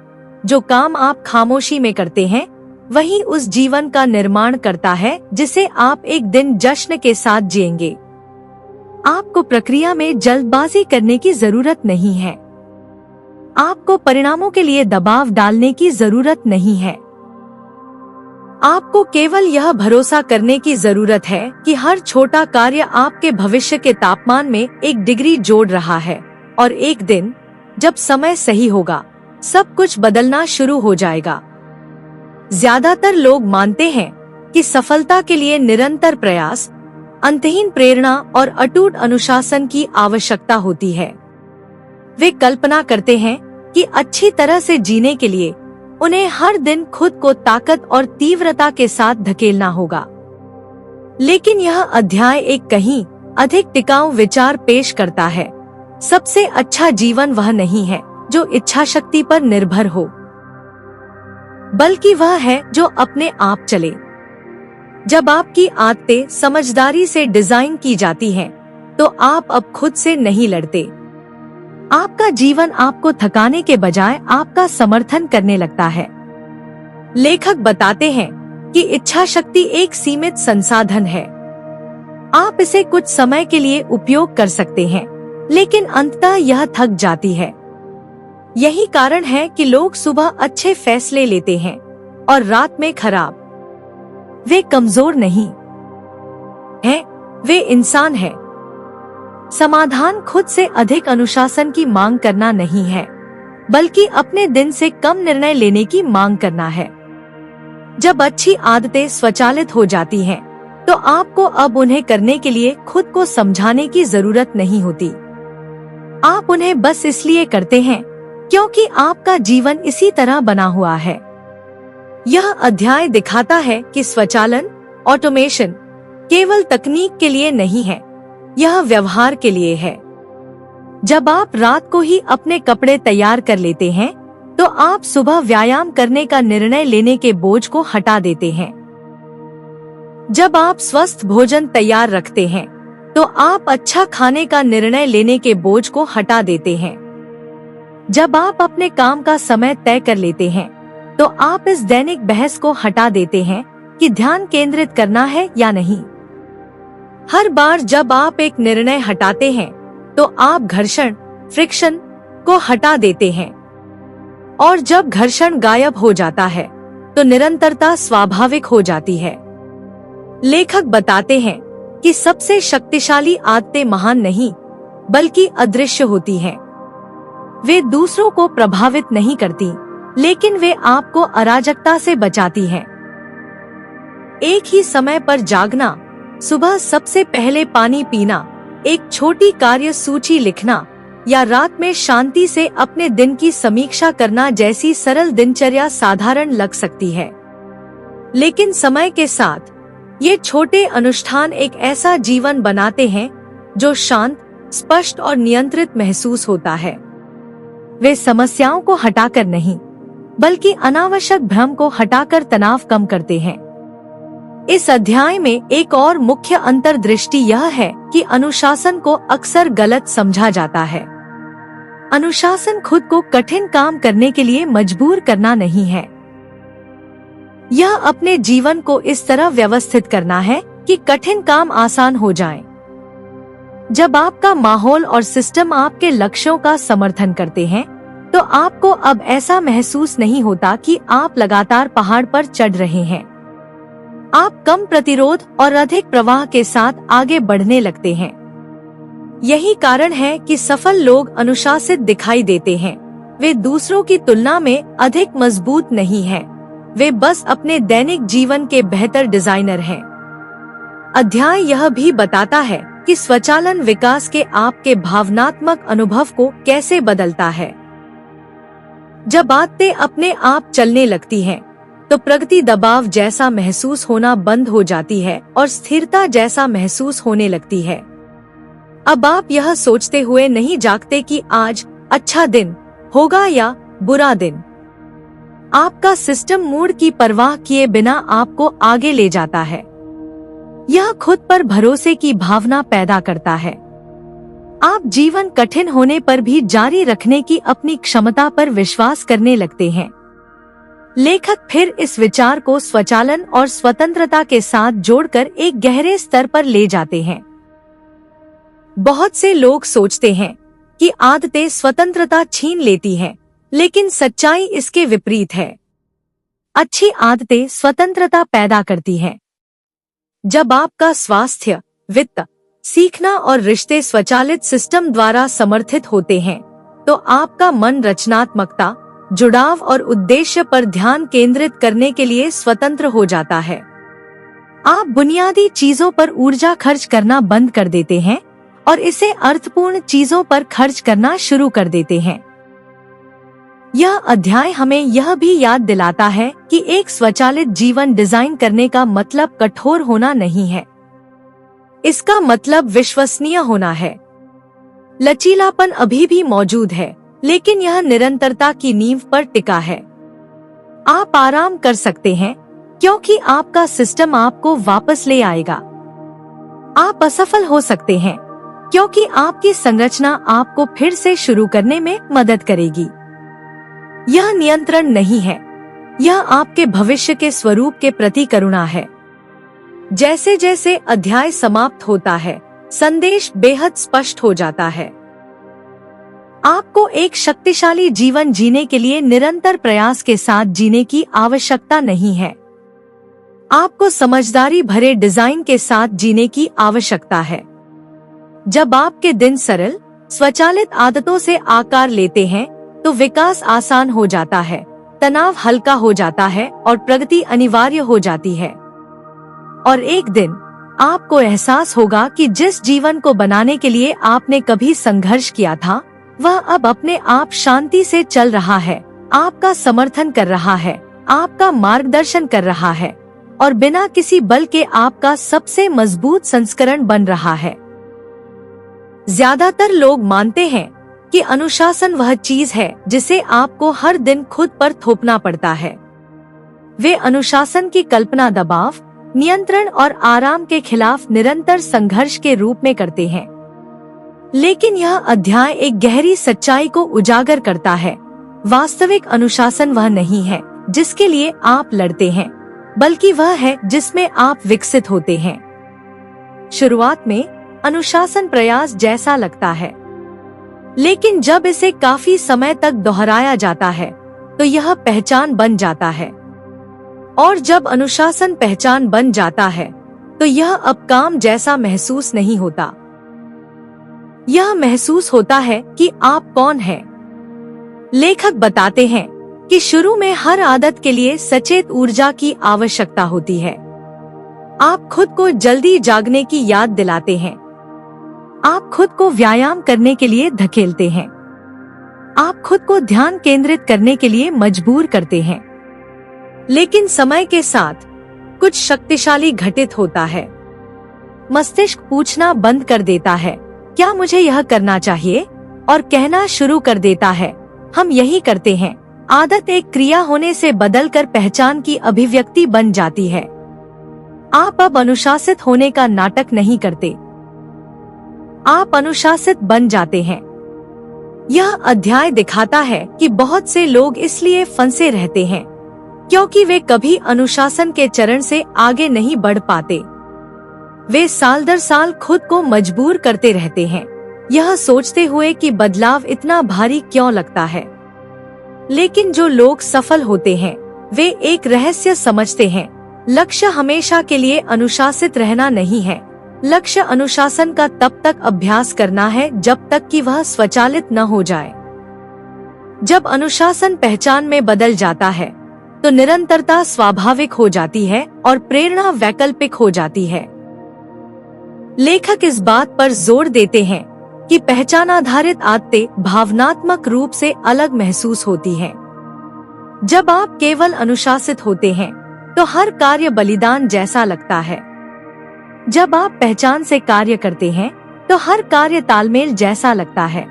जो काम आप खामोशी में करते हैं, वही उस जीवन का निर्माण करता है जिसे आप एक दिन जश्न के साथ जिएंगे। आपको प्रक्रिया में जल्दबाजी करने की जरूरत नहीं है। आपको परिणामों के लिए दबाव डालने की जरूरत नहीं है। आपको केवल यह भरोसा करने की जरूरत है कि हर छोटा कार्य आपके भविष्य के तापमान में 1 डिग्री जोड़ रहा है और एक दिन, जब समय सही होगा, सब कुछ बदलना शुरू हो जाएगा। ज्यादातर लोग मानते हैं कि सफलता के लिए निरंतर प्रयास, अंतहीन प्रेरणा और अटूट अनुशासन की आवश्यकता होती है। वे कल्पना करते हैं कि अच्छी तरह से जीने के लिए उन्हें हर दिन खुद को ताकत और तीव्रता के साथ धकेलना होगा। लेकिन यह अध्याय एक कहीं अधिक टिकाऊ विचार पेश करता है। सबसे अच्छा जीवन वह नहीं है जो इच्छा शक्ति पर निर्भर हो, बल्कि वह है जो अपने आप चले। जब आपकी आदतें समझदारी से डिजाइन की जाती हैं, तो आप अब खुद से नहीं लड़ते। आपका जीवन आपको थकाने के बजाय आपका समर्थन करने लगता है। लेखक बताते हैं कि इच्छा शक्ति एक सीमित संसाधन है। आप इसे कुछ समय के लिए उपयोग कर सकते हैं, लेकिन अंततः यह थक जाती है। यही कारण है कि लोग सुबह अच्छे फैसले लेते हैं और रात में खराब। वे कमजोर नहीं हैं, वे इंसान हैं। समाधान खुद से अधिक अनुशासन की मांग करना नहीं है, बल्कि अपने दिन से कम निर्णय लेने की मांग करना है। जब अच्छी आदतें स्वचालित हो जाती हैं, तो आपको अब उन्हें करने के लिए खुद को समझाने की जरूरत नहीं होती। आप उन्हें बस इसलिए करते हैं क्योंकि आपका जीवन इसी तरह बना हुआ है। यह अध्याय दिखाता है कि स्वचालन, ऑटोमेशन केवल तकनीक के लिए नहीं है, यह व्यवहार के लिए है। जब आप रात को ही अपने कपड़े तैयार कर लेते हैं, तो आप सुबह व्यायाम करने का निर्णय लेने के बोझ को हटा देते हैं। जब आप स्वस्थ भोजन तैयार रखते हैं, तो आप अच्छा खाने का निर्णय लेने के बोझ को हटा देते हैं। जब आप अपने काम का समय तय कर लेते हैं, तो आप इस दैनिक बहस को हटा देते हैं कि ध्यान केंद्रित करना है या नहीं। हर बार जब आप एक निर्णय हटाते हैं, तो आप घर्षण, फ्रिक्शन को हटा देते हैं। और जब घर्षण गायब हो जाता है, तो निरंतरता स्वाभाविक हो जाती है। लेखक बताते हैं कि सबसे शक्तिशाली आदतें महान नहीं, बल्कि अदृश्य होती हैं। वे दूसरों को प्रभावित नहीं करती, लेकिन वे आपको अराजकता से बचाती हैं। एक ही समय पर जागना, सुबह सबसे पहले पानी पीना, एक छोटी कार्य सूची लिखना या रात में शांति से अपने दिन की समीक्षा करना जैसी सरल दिनचर्या साधारण लग सकती है, लेकिन समय के साथ ये छोटे अनुष्ठान एक ऐसा जीवन बनाते हैं जो शांत, स्पष्ट और नियंत्रित महसूस होता है। वे समस्याओं को हटाकर नहीं, बल्कि अनावश्यक भ्रम को हटाकर तनाव कम करते हैं। इस अध्याय में एक और मुख्य अंतर्दृष्टि यह है कि अनुशासन को अक्सर गलत समझा जाता है। अनुशासन खुद को कठिन काम करने के लिए मजबूर करना नहीं है। यह अपने जीवन को इस तरह व्यवस्थित करना है कि कठिन काम आसान हो जाएं। जब आपका माहौल और सिस्टम आपके लक्ष्यों का समर्थन करते हैं, तो आपको अब ऐसा महसूस नहीं होता कि आप लगातार पहाड़ पर चढ़ रहे हैं। आप कम प्रतिरोध और अधिक प्रवाह के साथ आगे बढ़ने लगते हैं। यही कारण है कि सफल लोग अनुशासित दिखाई देते हैं। वे दूसरों की तुलना में अधिक मजबूत नहीं हैं। वे बस अपने दैनिक जीवन के बेहतर डिजाइनर हैं। अध्याय यह भी बताता है कि स्वचालन विकास के आपके भावनात्मक अनुभव को कैसे बदलता है। जब आदतें अपने आप चलने लगती हैं, तो प्रगति दबाव जैसा महसूस होना बंद हो जाती है और स्थिरता जैसा महसूस होने लगती है। अब आप यह सोचते हुए नहीं जागते कि आज अच्छा दिन होगा या बुरा दिन। आपका सिस्टम मूड की परवाह किए बिना आपको आगे ले जाता है। यह खुद पर भरोसे की भावना पैदा करता है। आप जीवन कठिन होने पर भी जारी रखने की अपनी क्षमता पर विश्वास करने लगते हैं। लेखक फिर इस विचार को स्वचालन और स्वतंत्रता के साथ जोड़कर एक गहरे स्तर पर ले जाते हैं। बहुत से लोग सोचते हैं कि आदतें स्वतंत्रता छीन लेती हैं, लेकिन सच्चाई इसके विपरीत है। अच्छी आदतें स्वतंत्रता पैदा करती हैं। जब आपका स्वास्थ्य, वित्त, सीखना और रिश्ते स्वचालित सिस्टम द्वारा समर्थित होते हैं, तो आपका मन रचनात्मकता, जुड़ाव और उद्देश्य पर ध्यान केंद्रित करने के लिए स्वतंत्र हो जाता है। आप बुनियादी चीजों पर ऊर्जा खर्च करना बंद कर देते हैं और इसे अर्थपूर्ण चीजों पर खर्च करना शुरू कर देते हैं। यह अध्याय हमें यह भी याद दिलाता है कि एक स्वचालित जीवन डिजाइन करने का मतलब कठोर होना नहीं है। इसका मतलब विश्वसनीय होना है। लचीलापन अभी भी मौजूद है, लेकिन यह निरंतरता की नींव पर टिका है। आप आराम कर सकते हैं क्योंकि आपका सिस्टम आपको वापस ले आएगा। आप असफल हो सकते हैं क्योंकि आपकी संरचना आपको फिर से शुरू करने में मदद करेगी। यह नियंत्रण नहीं है, यह आपके भविष्य के स्वरूप के प्रति करुणा है। जैसे जैसे अध्याय समाप्त होता है, संदेश बेहद स्पष्ट हो जाता है। आपको एक शक्तिशाली जीवन जीने के लिए निरंतर प्रयास के साथ जीने की आवश्यकता नहीं है। आपको समझदारी भरे डिजाइन के साथ जीने की आवश्यकता है। जब आपके दिन सरल, स्वचालित आदतों से आकार लेते हैं, तो विकास आसान हो जाता है, तनाव हल्का हो जाता है और प्रगति अनिवार्य हो जाती है। और एक दिन आपको एहसास होगा कि जिस जीवन को बनाने के लिए आपने कभी संघर्ष किया था, वह अब अपने आप शांति से चल रहा है, आपका समर्थन कर रहा है, आपका मार्गदर्शन कर रहा है और बिना किसी बल के आपका सबसे मजबूत संस्करण बन रहा है। ज्यादातर लोग मानते हैं कि अनुशासन वह चीज है जिसे आपको हर दिन खुद पर थोपना पड़ता है। वे अनुशासन की कल्पना दबाव, नियंत्रण और आराम के खिलाफ निरंतर संघर्ष के रूप में करते हैं। लेकिन यह अध्याय एक गहरी सच्चाई को उजागर करता है। वास्तविक अनुशासन वह नहीं है जिसके लिए आप लड़ते हैं, बल्कि वह है जिसमें आप विकसित होते हैं। शुरुआत में अनुशासन प्रयास जैसा लगता है, लेकिन जब इसे काफी समय तक दोहराया जाता है, तो यह पहचान बन जाता है। और जब अनुशासन पहचान बन जाता है, तो यह अब काम जैसा महसूस नहीं होता। यह महसूस होता है कि आप कौन हैं। लेखक बताते हैं कि शुरू में हर आदत के लिए सचेत ऊर्जा की आवश्यकता होती है। आप खुद को जल्दी जागने की याद दिलाते हैं। आप खुद को व्यायाम करने के लिए धकेलते हैं। आप खुद को ध्यान केंद्रित करने के लिए मजबूर करते हैं। लेकिन समय के साथ कुछ शक्तिशाली घटित होता है। मस्तिष्क पूछना बंद कर देता है, क्या मुझे यह करना चाहिए, और कहना शुरू कर देता है, हम यही करते हैं। आदत एक क्रिया होने से बदलकर पहचान की अभिव्यक्ति बन जाती है। आप अब अनुशासित होने का नाटक नहीं करते, आप अनुशासित बन जाते हैं। यह अध्याय दिखाता है कि बहुत से लोग इसलिए फंसे रहते हैं क्योंकि वे कभी अनुशासन के चरण से आगे नहीं बढ़ पाते। वे साल दर साल खुद को मजबूर करते रहते हैं, यह सोचते हुए कि बदलाव इतना भारी क्यों लगता है। लेकिन जो लोग सफल होते हैं वे एक रहस्य समझते हैं। लक्ष्य हमेशा के लिए अनुशासित रहना नहीं है। लक्ष्य अनुशासन का तब तक अभ्यास करना है जब तक कि वह स्वचालित न हो जाए। जब अनुशासन पहचान में बदल जाता है तो निरंतरता स्वाभाविक हो जाती है और प्रेरणा वैकल्पिक हो जाती है। लेखक इस बात पर जोर देते हैं कि पहचान आधारित आदतें भावनात्मक रूप से अलग महसूस होती हैं। जब आप केवल अनुशासित होते हैं तो हर कार्य बलिदान जैसा लगता है। जब आप पहचान से कार्य करते हैं तो हर कार्य तालमेल जैसा लगता है।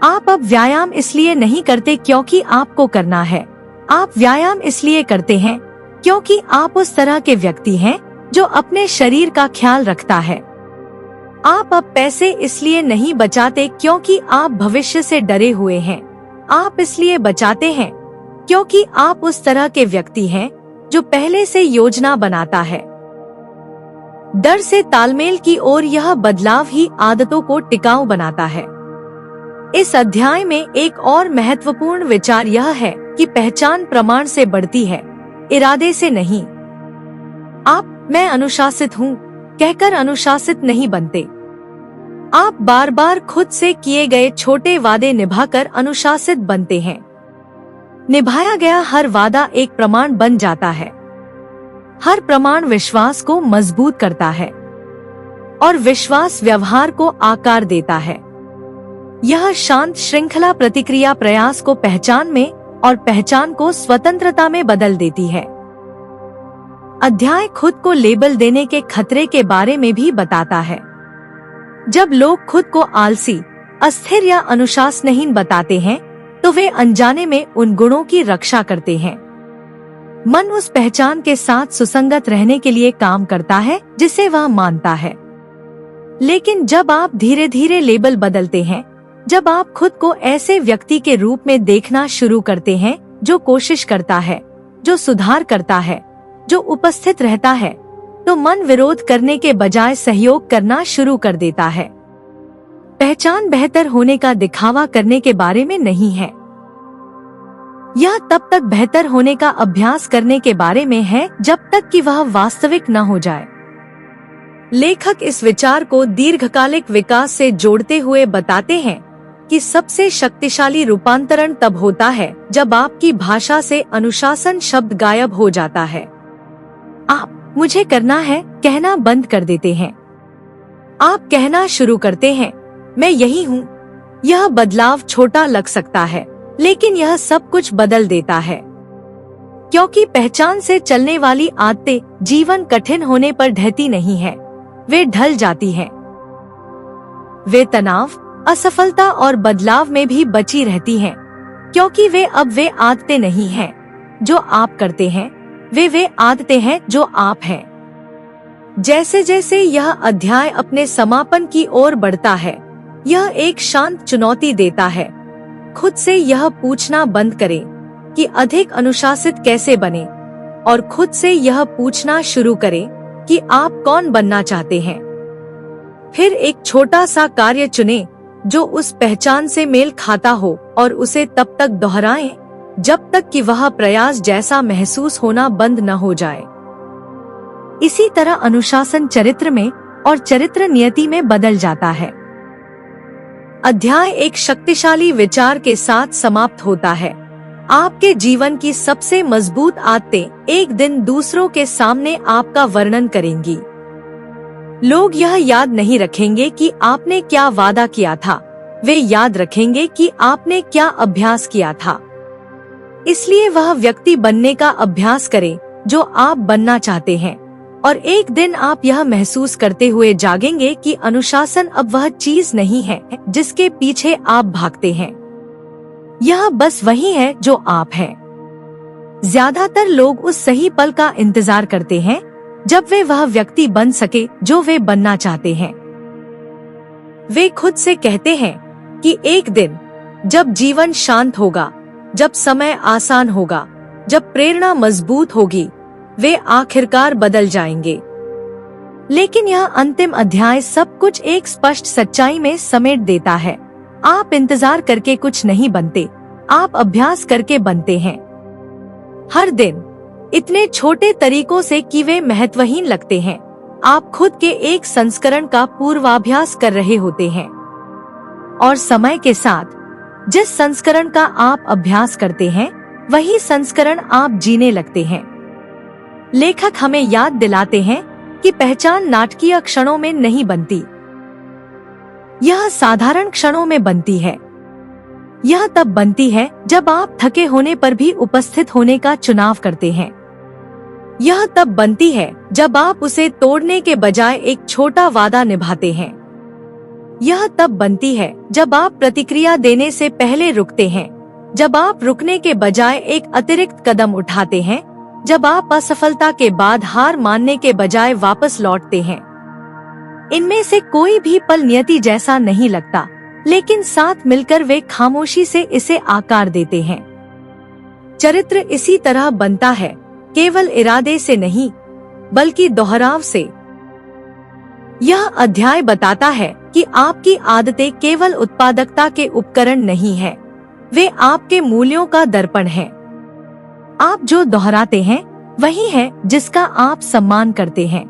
आप अब व्यायाम इसलिए नहीं करते क्योंकि आपको करना है। आप व्यायाम इसलिए करते हैं क्योंकि आप उस तरह के व्यक्ति हैं जो अपने शरीर का ख्याल रखता है। आप अब पैसे इसलिए नहीं बचाते क्योंकि आप भविष्य से डरे हुए हैं। आप इसलिए बचाते हैं क्योंकि आप उस तरह के व्यक्ति हैं जो पहले से योजना बनाता है। डर से तालमेल की ओर यह बदलाव ही आदतों को टिकाऊ बनाता है। इस अध्याय में एक और महत्वपूर्ण विचार यह है कि पहचान प्रमाण से बढ़ती है, इरादे से नहीं। आप मैं अनुशासित हूँ कहकर अनुशासित नहीं बनते। आप बार बार खुद से किए गए छोटे वादे निभाकर अनुशासित बनते हैं। निभाया गया हर वादा एक प्रमाण बन जाता है। हर प्रमाण विश्वास को मजबूत करता है और विश्वास व्यवहार को आकार देता है। यह शांत श्रृंखला प्रतिक्रिया प्रयास को पहचान में और पहचान को स्वतंत्रता में बदल देती है। अध्याय खुद को लेबल देने के खतरे के बारे में भी बताता है। जब लोग खुद को आलसी, अस्थिर या अनुशासनहीन बताते हैं तो वे अनजाने में उन गुणों की रक्षा करते हैं। मन उस पहचान के साथ सुसंगत रहने के लिए काम करता है जिसे वह मानता है। लेकिन जब आप धीरे धीरे लेबल बदलते हैं, जब आप खुद को ऐसे व्यक्ति के रूप में देखना शुरू करते हैं जो कोशिश करता है, जो सुधार करता है, जो उपस्थित रहता है, तो मन विरोध करने के बजाय सहयोग करना शुरू कर देता है। पहचान बेहतर होने का दिखावा करने के बारे में नहीं है। यह तब तक बेहतर होने का अभ्यास करने के बारे में है जब तक कि वह वास्तविक न हो जाए। लेखक इस विचार को दीर्घकालिक विकास से जोड़ते हुए बताते हैं कि सबसे शक्तिशाली रूपांतरण तब होता है जब आपकी भाषा से अनुशासन शब्द गायब हो जाता है। आप मुझे करना है कहना बंद कर देते हैं। आप कहना शुरू करते हैं मैं यही हूँ। यह बदलाव छोटा लग सकता है लेकिन यह सब कुछ बदल देता है, क्योंकि पहचान से चलने वाली आदतें जीवन कठिन होने पर ढहती नहीं है, वे ढल जाती हैं। वे तनाव, असफलता और बदलाव में भी बची रहती हैं, क्योंकि वे अब वे आदतें नहीं हैं जो आप करते हैं, वे आदतें हैं जो आप हैं। जैसे जैसे यह अध्याय अपने समापन की ओर बढ़ता है, यह एक शांत चुनौती देता है। खुद से यह पूछना बंद करें कि अधिक अनुशासित कैसे बने, और खुद से यह पूछना शुरू करें कि आप कौन बनना चाहते हैं। फिर एक छोटा सा कार्य चुनें जो उस पहचान से मेल खाता हो और उसे तब तक दोहराएं जब तक कि वह प्रयास जैसा महसूस होना बंद न हो जाए। इसी तरह अनुशासन चरित्र में और चरित्र नियति में बदल जाता है। अध्याय एक शक्तिशाली विचार के साथ समाप्त होता है। आपके जीवन की सबसे मजबूत आदतें एक दिन दूसरों के सामने आपका वर्णन करेंगी। लोग यह याद नहीं रखेंगे कि आपने क्या वादा किया था, वे याद रखेंगे कि आपने क्या अभ्यास किया था। इसलिए वह व्यक्ति बनने का अभ्यास करें जो आप बनना चाहते हैं, और एक दिन आप यह महसूस करते हुए जागेंगे कि अनुशासन अब वह चीज नहीं है जिसके पीछे आप भागते हैं। यह बस वही है जो आप हैं। ज्यादातर लोग उस सही पल का इंतजार करते हैं जब वे वह व्यक्ति बन सके जो वे बनना चाहते हैं। वे खुद से कहते हैं कि एक दिन जब जीवन शांत होगा, जब समय आसान होगा, जब प्रेरणा मजबूत होगी, वे आखिरकार बदल जाएंगे। लेकिन यह अंतिम अध्याय सब कुछ एक स्पष्ट सच्चाई में समेट देता है। आप इंतजार करके कुछ नहीं बनते, आप अभ्यास करके बनते हैं। हर दिन इतने छोटे तरीकों से कि वे महत्वहीन लगते हैं। आप खुद के एक संस्करण का पूर्वाभ्यास कर रहे होते हैं और समय के साथ जिस संस्करण का आप अभ्यास करते हैं वही संस्करण आप जीने लगते हैं। लेखक हमें याद दिलाते हैं कि पहचान नाटकीय क्षणों में नहीं बनती, यह साधारण क्षणों में बनती है। यह तब बनती है जब आप थके होने पर भी उपस्थित होने का चुनाव करते हैं। यह तब बनती है जब आप उसे तोड़ने के बजाय एक छोटा वादा निभाते हैं। यह तब बनती है जब आप प्रतिक्रिया देने से पहले रुकते हैं, जब आप रुकने के बजाय एक अतिरिक्त कदम उठाते हैं, जब आप असफलता के बाद हार मानने के बजाय वापस लौटते हैं। इनमें से कोई भी पल नियति जैसा नहीं लगता, लेकिन साथ मिलकर वे खामोशी से इसे आकार देते हैं। चरित्र इसी तरह बनता है, केवल इरादे से नहीं बल्कि दोहराव से। यह अध्याय बताता है कि आपकी आदतें केवल उत्पादकता के उपकरण नहीं है, वे आपके मूल्यों का दर्पण है। आप जो दोहराते हैं वही है जिसका आप सम्मान करते हैं।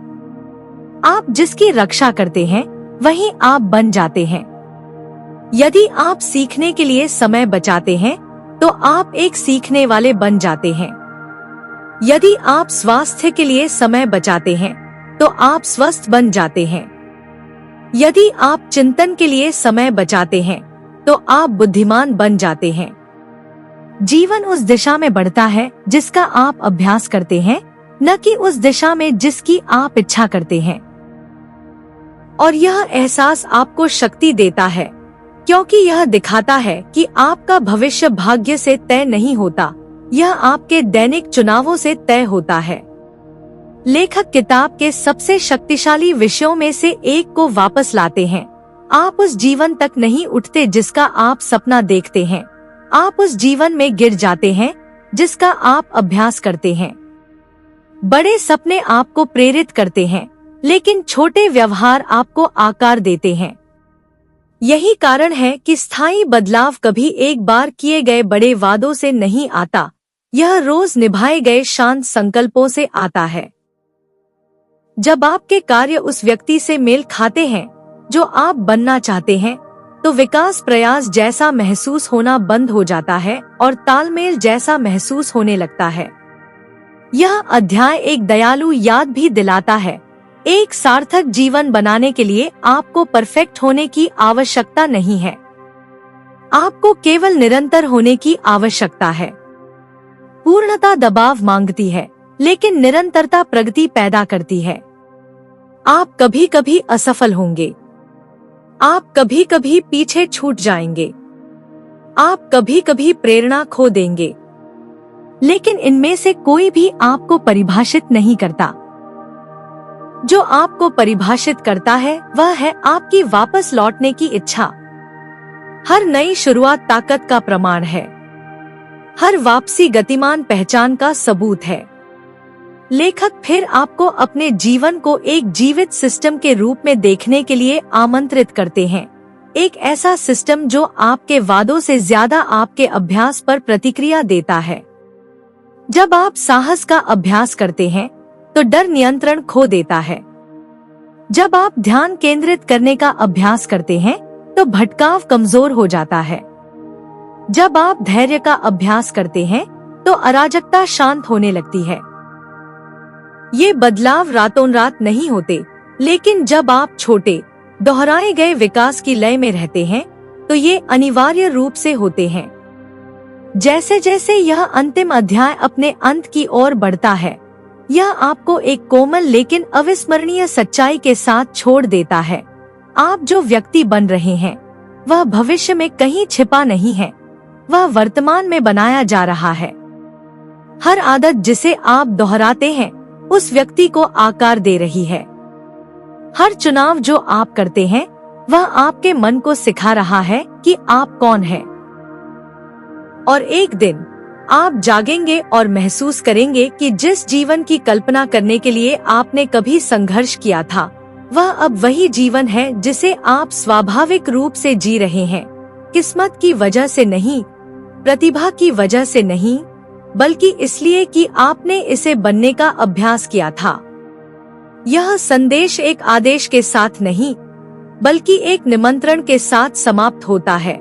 आप जिसकी रक्षा करते हैं वही आप बन जाते हैं। यदि आप सीखने के लिए समय बचाते हैं तो आप एक सीखने वाले बन जाते हैं। यदि आप स्वास्थ्य के लिए समय बचाते हैं तो आप स्वस्थ बन जाते हैं। यदि आप चिंतन के लिए समय बचाते हैं तो आप बुद्धिमान बन जाते हैं। जीवन उस दिशा में बढ़ता है जिसका आप अभ्यास करते हैं, न कि उस दिशा में जिसकी आप इच्छा करते हैं। और यह एहसास आपको शक्ति देता है, क्योंकि यह दिखाता है कि आपका भविष्य भाग्य से तय नहीं होता, यह आपके दैनिक चुनावों से तय होता है। लेखक किताब के सबसे शक्तिशाली विषयों में से एक को वापस लाते हैं। आप उस जीवन तक नहीं उठते जिसका आप सपना देखते हैं, आप उस जीवन में गिर जाते हैं जिसका आप अभ्यास करते हैं। बड़े सपने आपको प्रेरित करते हैं, लेकिन छोटे व्यवहार आपको आकार देते हैं। यही कारण है कि स्थायी बदलाव कभी एक बार किए गए बड़े वादों से नहीं आता, यह रोज निभाए गए शांत संकल्पों से आता है। जब आपके कार्य उस व्यक्ति से मेल खाते हैं जो आप बनना चाहते हैं, तो विकास प्रयास जैसा महसूस होना बंद हो जाता है और तालमेल जैसा महसूस होने लगता है। यह अध्याय एक दयालु याद भी दिलाता है, एक सार्थक जीवन बनाने के लिए आपको परफेक्ट होने की आवश्यकता नहीं है, आपको केवल निरंतर होने की आवश्यकता है। पूर्णता दबाव मांगती है, लेकिन निरंतरता प्रगति पैदा करती है। आप कभी कभी असफल होंगे, आप कभी कभी पीछे छूट जाएंगे, आप कभी कभी प्रेरणा खो देंगे, लेकिन इनमें से कोई भी आपको परिभाषित नहीं करता। जो आपको परिभाषित करता है वह है आपकी वापस लौटने की इच्छा। हर नई शुरुआत ताकत का प्रमाण है, हर वापसी गतिमान पहचान का सबूत है। लेखक फिर आपको अपने जीवन को एक जीवित सिस्टम के रूप में देखने के लिए आमंत्रित करते हैं, एक ऐसा सिस्टम जो आपके वादों से ज्यादा आपके अभ्यास पर प्रतिक्रिया देता है। जब आप साहस का अभ्यास करते हैं तो डर नियंत्रण खो देता है। जब आप ध्यान केंद्रित करने का अभ्यास करते हैं तो भटकाव कमजोर हो जाता है। जब आप धैर्य का अभ्यास करते हैं तो अराजकता शांत होने लगती है। ये बदलाव रातों रात नहीं होते, लेकिन जब आप छोटे दोहराए गए विकास की लय में रहते हैं तो ये अनिवार्य रूप से होते हैं। जैसे जैसे यह अंतिम अध्याय अपने अंत की ओर बढ़ता है, यह आपको एक कोमल लेकिन अविस्मरणीय सच्चाई के साथ छोड़ देता है। आप जो व्यक्ति बन रहे हैं वह भविष्य में कहीं छिपा नहीं है, वह वर्तमान में बनाया जा रहा है। हर आदत जिसे आप दोहराते हैं उस व्यक्ति को आकार दे रही है। हर चुनाव जो आप करते हैं वह आपके मन को सिखा रहा है कि आप कौन हैं। और एक दिन आप जागेंगे और महसूस करेंगे कि जिस जीवन की कल्पना करने के लिए आपने कभी संघर्ष किया था, वह अब वही जीवन है जिसे आप स्वाभाविक रूप से जी रहे हैं, किस्मत की वजह से नहीं, प्रतिभा की वजह से नहीं, बल्कि इसलिए कि आपने इसे बनने का अभ्यास किया था। यह संदेश एक आदेश के साथ नहीं, बल्कि एक निमंत्रण के साथ समाप्त होता है।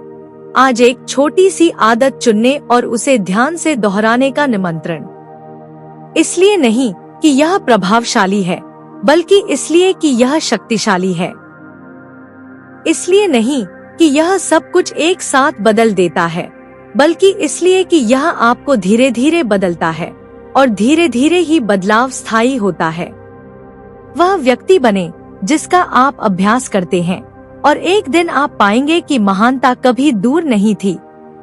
आज एक छोटी सी आदत चुनने और उसे ध्यान से दोहराने का निमंत्रण। इसलिए नहीं कि यह प्रभावशाली है, बल्कि इसलिए कि यह शक्तिशाली है। इसलिए नहीं कि यह सब कुछ एक साथ बदल देता है, बल्कि इसलिए कि यह आपको धीरे धीरे बदलता है, और धीरे धीरे ही बदलाव स्थायी होता है। वह व्यक्ति बने जिसका आप अभ्यास करते हैं, और एक दिन आप पाएंगे कि महानता कभी दूर नहीं थी।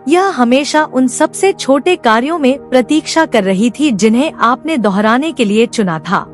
यह हमेशा उन सबसे छोटे कार्यों में प्रतीक्षा कर रही थी जिन्हें आपने दोहराने के लिए चुना था।